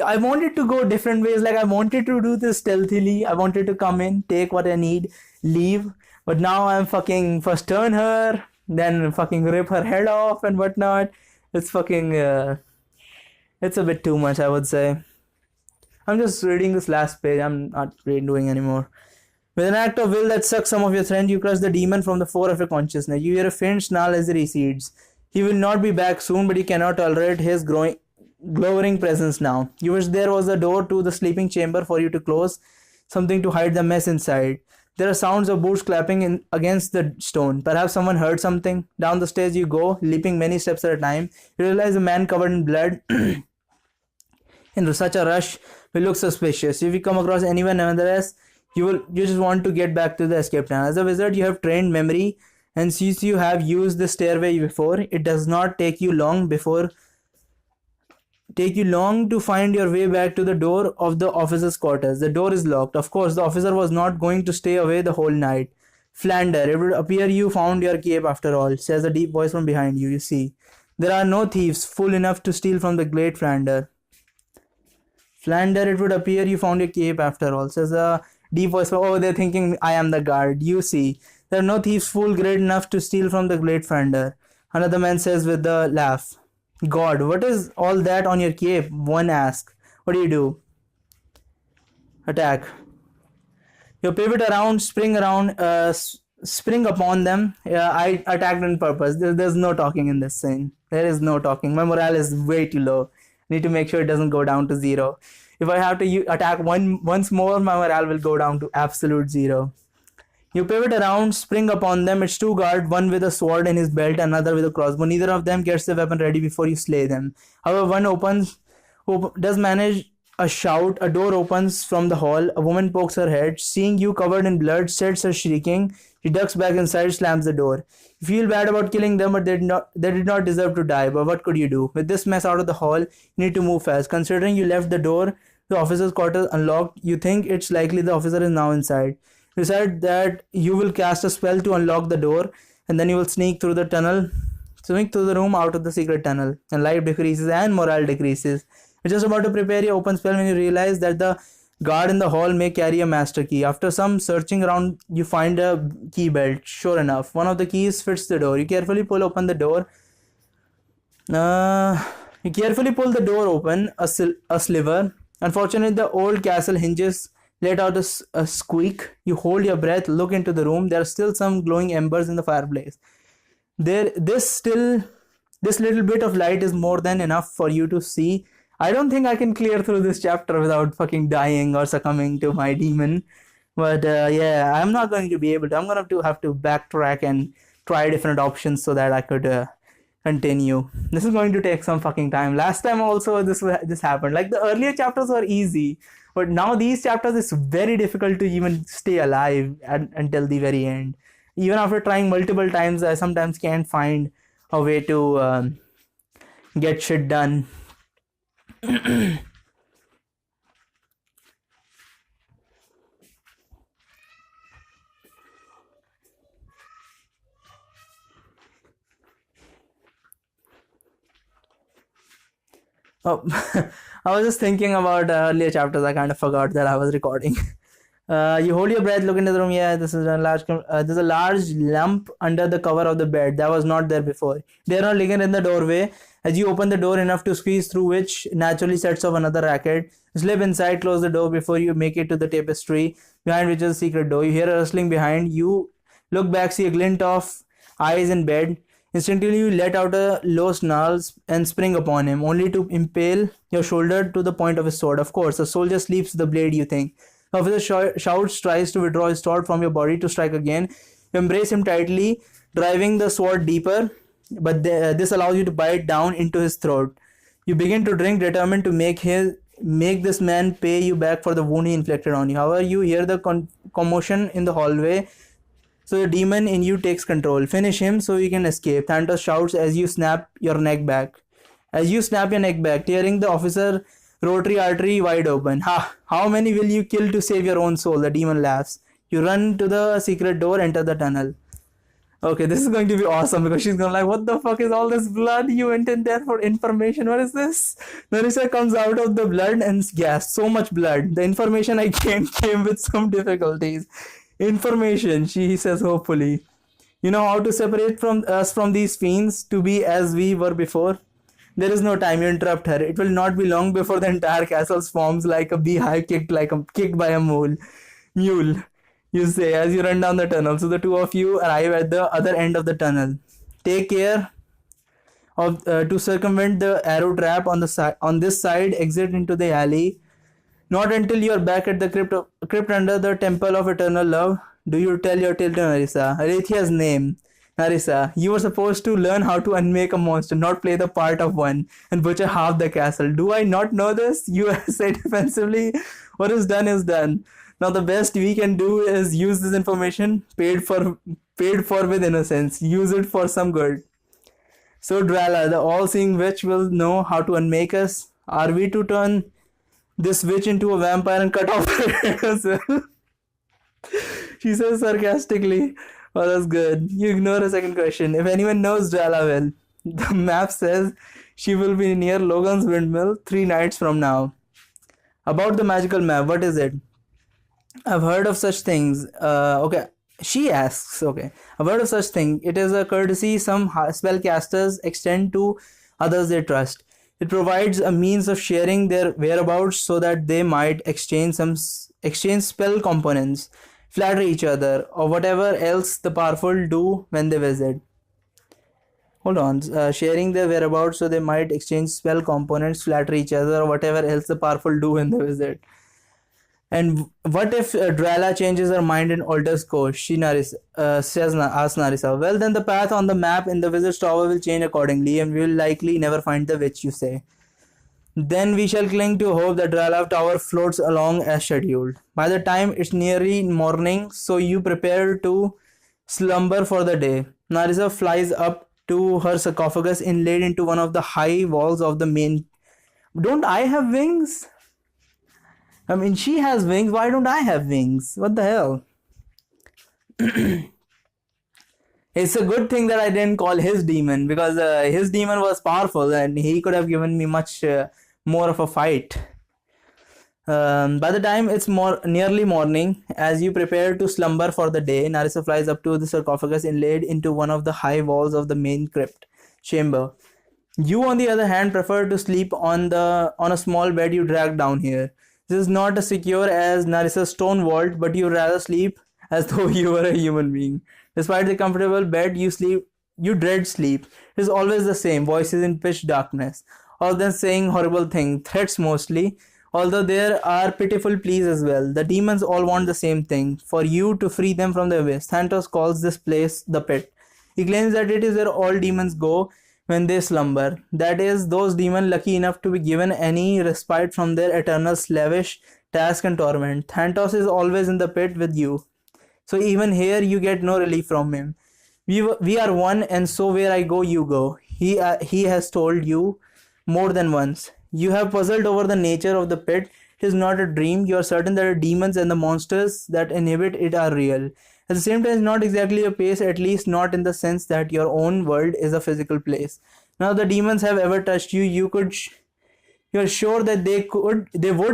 I wanted to go different ways. Like, I wanted to do this stealthily. I wanted to come in, take what I need, leave. But now I'm fucking first turn her, then fucking rip her head off and whatnot. It's fucking, it's a bit too much, I would say. I'm just reading this last page. I'm not really doing anymore. With an act of will that sucks some of your strength, you crush the demon from the fore of your consciousness. You hear a faint snarl as he recedes. He will not be back soon, but you cannot tolerate his glowering presence now. You wish there was a door to the sleeping chamber for you to close, something to hide the mess inside. There are sounds of boots clapping against the stone. Perhaps someone heard something. Down the stairs you go, leaping many steps at a time. You realize a man covered in blood in such a rush will look suspicious. If you come across anyone nevertheless, you just want to get back to the escape tunnel. As a wizard, you have trained memory, and since you have used the stairway before, it does not take you long to find your way back to the door of the officer's quarters. The door is locked. Of course, the officer was not going to stay away the whole night. Flander, it would appear you found your cape after all, says a deep voice from behind you. You see, there are no thieves fool enough to steal from the great Flander. Flander, it would appear you found your cape after all, says a deep voice. Oh, they're thinking I am the guard. You see, there are no thieves fool great enough to steal from the great Flander. Another man says with a laugh. God, what is all that on your cape? One asks. What do? Attack. You pivot around, spring upon them. Yeah, I attacked on purpose. There's no talking in this scene. There is no talking. My morale is way too low. I need to make sure it doesn't go down to 0. If I have to attack once more, my morale will go down to absolute 0. You pivot around, spring upon them. It's 2 guards, one with a sword in his belt, another with a crossbow. Neither of them gets the weapon ready before you slay them. However, one does manage a shout. A door opens from the hall. A woman pokes her head. Seeing you covered in blood, sets her shrieking. She ducks back inside, slams the door. You feel bad about killing them, but they did not deserve to die. But what could you do? With this mess out of the hall, you need to move fast. Considering you left the door, the officer's quarters unlocked, you think it's likely the officer is now inside. You decide that you will cast a spell to unlock the door, and then you will sneak through the room out of the secret tunnel. And life decreases and morale decreases. You're just about to prepare your open spell when you realize that the guard in the hall may carry a master key. After some searching around, you find a key belt. Sure enough, one of the keys fits the door. You carefully pull open the door. Open a sliver. Unfortunately, the old castle hinges let out a squeak. You hold your breath, look into the room. There are still some glowing embers in the fireplace. This little bit of light is more than enough for you to see. I don't think I can clear through this chapter without fucking dying or succumbing to my demon. But yeah, I'm not going to be able to. I'm going to have to backtrack and try different options so that I could continue. This is going to take some fucking time. Last time also this happened. Like the earlier chapters were easy, but now these chapters it's very difficult to even stay alive until the very end. Even after trying multiple times, I sometimes can't find a way to get shit done. Oh, I was just thinking about earlier chapters. I kind of forgot that I was recording. You hold your breath, look into the room. Yeah, this is a large. There's a large lamp under the cover of the bed that was not there before. They are not linger in the doorway. As you open the door enough to squeeze through, which naturally sets off another racket. Slip inside, close the door before you make it to the tapestry behind which is a secret door. You hear a rustling behind. You look back, see a glint of eyes in bed. Instantly, you let out a low snarl and spring upon him, only to impale your shoulder to the point of his sword. Of course, a soldier sleeps the blade, you think. The officer shouts, tries to withdraw his sword from your body to strike again. You embrace him tightly, driving the sword deeper, but this allows you to bite down into his throat. You begin to drink, determined to make this man pay you back for the wound he inflicted on you. However, you hear the commotion in the hallway. So the demon in you takes control. Finish him so you can escape. Thanatos shouts as you snap your neck back. As you snap your neck back, tearing the officer rotary artery wide open. Ha! How many will you kill to save your own soul? The demon laughs. You run to the secret door, enter the tunnel. Okay, this is going to be awesome because she's gonna like, what the fuck is all this blood? You went in there for information. What is this? Narissa comes out of the blood and gasps. So much blood. The information I gained came with some difficulties. Information, she says hopefully. You know how to separate from us from these fiends to be as we were before? There is no time, you interrupt her. It will not be long before the entire castle forms like a beehive kicked by a mule. You say as you run down the tunnel. So the two of you arrive at the other end of the tunnel. Take care of to circumvent the arrow trap on this side. Exit into the alley. Not until you are back at the crypt under the Temple of Eternal Love do you tell your tale to Narissa. Arethia's name. Narissa, you were supposed to learn how to unmake a monster, not play the part of one, and butcher half the castle. Do I not know this? You say defensively. What is done is done. Now the best we can do is use this information, paid for with innocence. Use it for some good. So Drala, the all-seeing witch, will know how to unmake us. Are we to turn this witch into a vampire and cut off her head as well? She says sarcastically. Oh, that's good. You ignore a second question. If anyone knows Drala well, the map says she will be near Logan's Windmill 3 nights from now. About the magical map, what is it? I've heard of such things. Okay. She asks, okay. I've heard of such thing. It is a courtesy some spellcasters extend to others they trust. It provides a means of sharing their whereabouts so that they might exchange spell components, flatter each other, or whatever else the powerful do when they visit. Hold on. Sharing their whereabouts so they might exchange spell components, flatter each other, or whatever else the powerful do when they visit. And what if Drala changes her mind and alters course? She asks Narissa. Well, then the path on the map in the wizard's tower will change accordingly, and we will likely never find the witch, you say. Then we shall cling to hope that Drala Tower floats along as scheduled. By the time it's nearly morning, so you prepare to slumber for the day. Narissa flies up to her sarcophagus inlaid into one of the high walls of the main. Don't I have wings? I mean, she has wings. Why don't I have wings? What the hell? It's a good thing that I didn't call his demon, because his demon was powerful and he could have given me much more of a fight. By the time it's nearly morning, as you prepare to slumber for the day, Narissa flies up to the sarcophagus inlaid into one of the high walls of the main crypt chamber. You, on the other hand, prefer to sleep on a small bed you dragged down here. This is not as secure as Narissa's stone vault, but you rather sleep as though you were a human being. Despite the comfortable bed, you dread sleep. It is always the same, voices in pitch darkness, all them saying horrible things, threats mostly. Although there are pitiful pleas as well. The demons all want the same thing, for you to free them from the abyss. Thanatos calls this place the pit. He claims that it is where all demons go when they slumber. That is, those demons lucky enough to be given any respite from their eternal slavish task and torment. Thanatos is always in the pit with you. So even here you get no relief from him. We are one, and so where I go, you go. He has told you more than once. You have puzzled over the nature of the pit. It is not a dream. You are certain that the demons and the monsters that inhabit it are real. At the same time, it's not exactly a place, at least not in the sense that your own world is a physical place. Now, the demons have ever touched you. You're sure that they would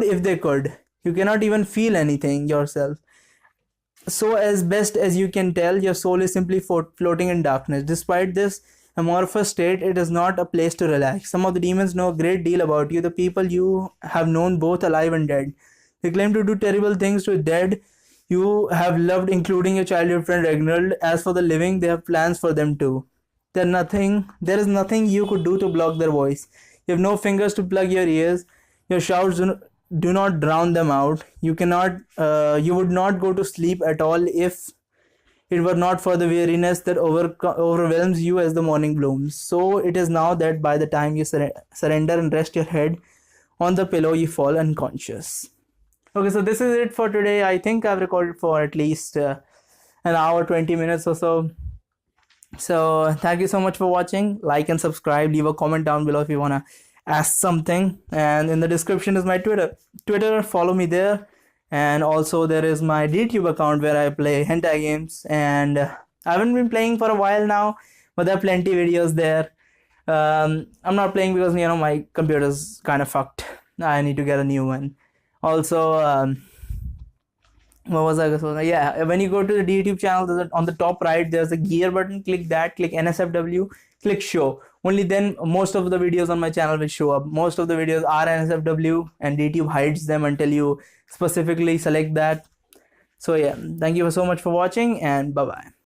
if they could. You cannot even feel anything yourself. So, as best as you can tell, your soul is simply floating in darkness. Despite this amorphous state, it is not a place to relax. Some of the demons know a great deal about you, the people you have known both alive and dead. They claim to do terrible things to the dead you have loved, including your childhood friend Reginald. As for the living, they have plans for them too. There is nothing you could do to block their voice. You have no fingers to plug your ears. Your shouts do not drown them out. You would not go to sleep at all if it were not for the weariness that overwhelms you as the morning blooms. So it is now that by the time you surrender and rest your head on the pillow, you fall unconscious. Okay, so this is it for today. I think I've recorded for at least an hour, 20 minutes or so. So thank you so much for watching. Like and subscribe. Leave a comment down below if you want to ask something. And in the description is my Twitter. Follow me there. And also there is my DTube account where I play hentai games. And I haven't been playing for a while now, but there are plenty videos there. I'm not playing because, my computer's kind of fucked. I need to get a new one. Also, what was I going to say? Yeah, when you go to the DTube channel, on the top right, there's a gear button. Click that, click NSFW, click show. Only then most of the videos on my channel will show up. Most of the videos are NSFW and DTube hides them until you specifically select that. So yeah, thank you so much for watching and bye-bye.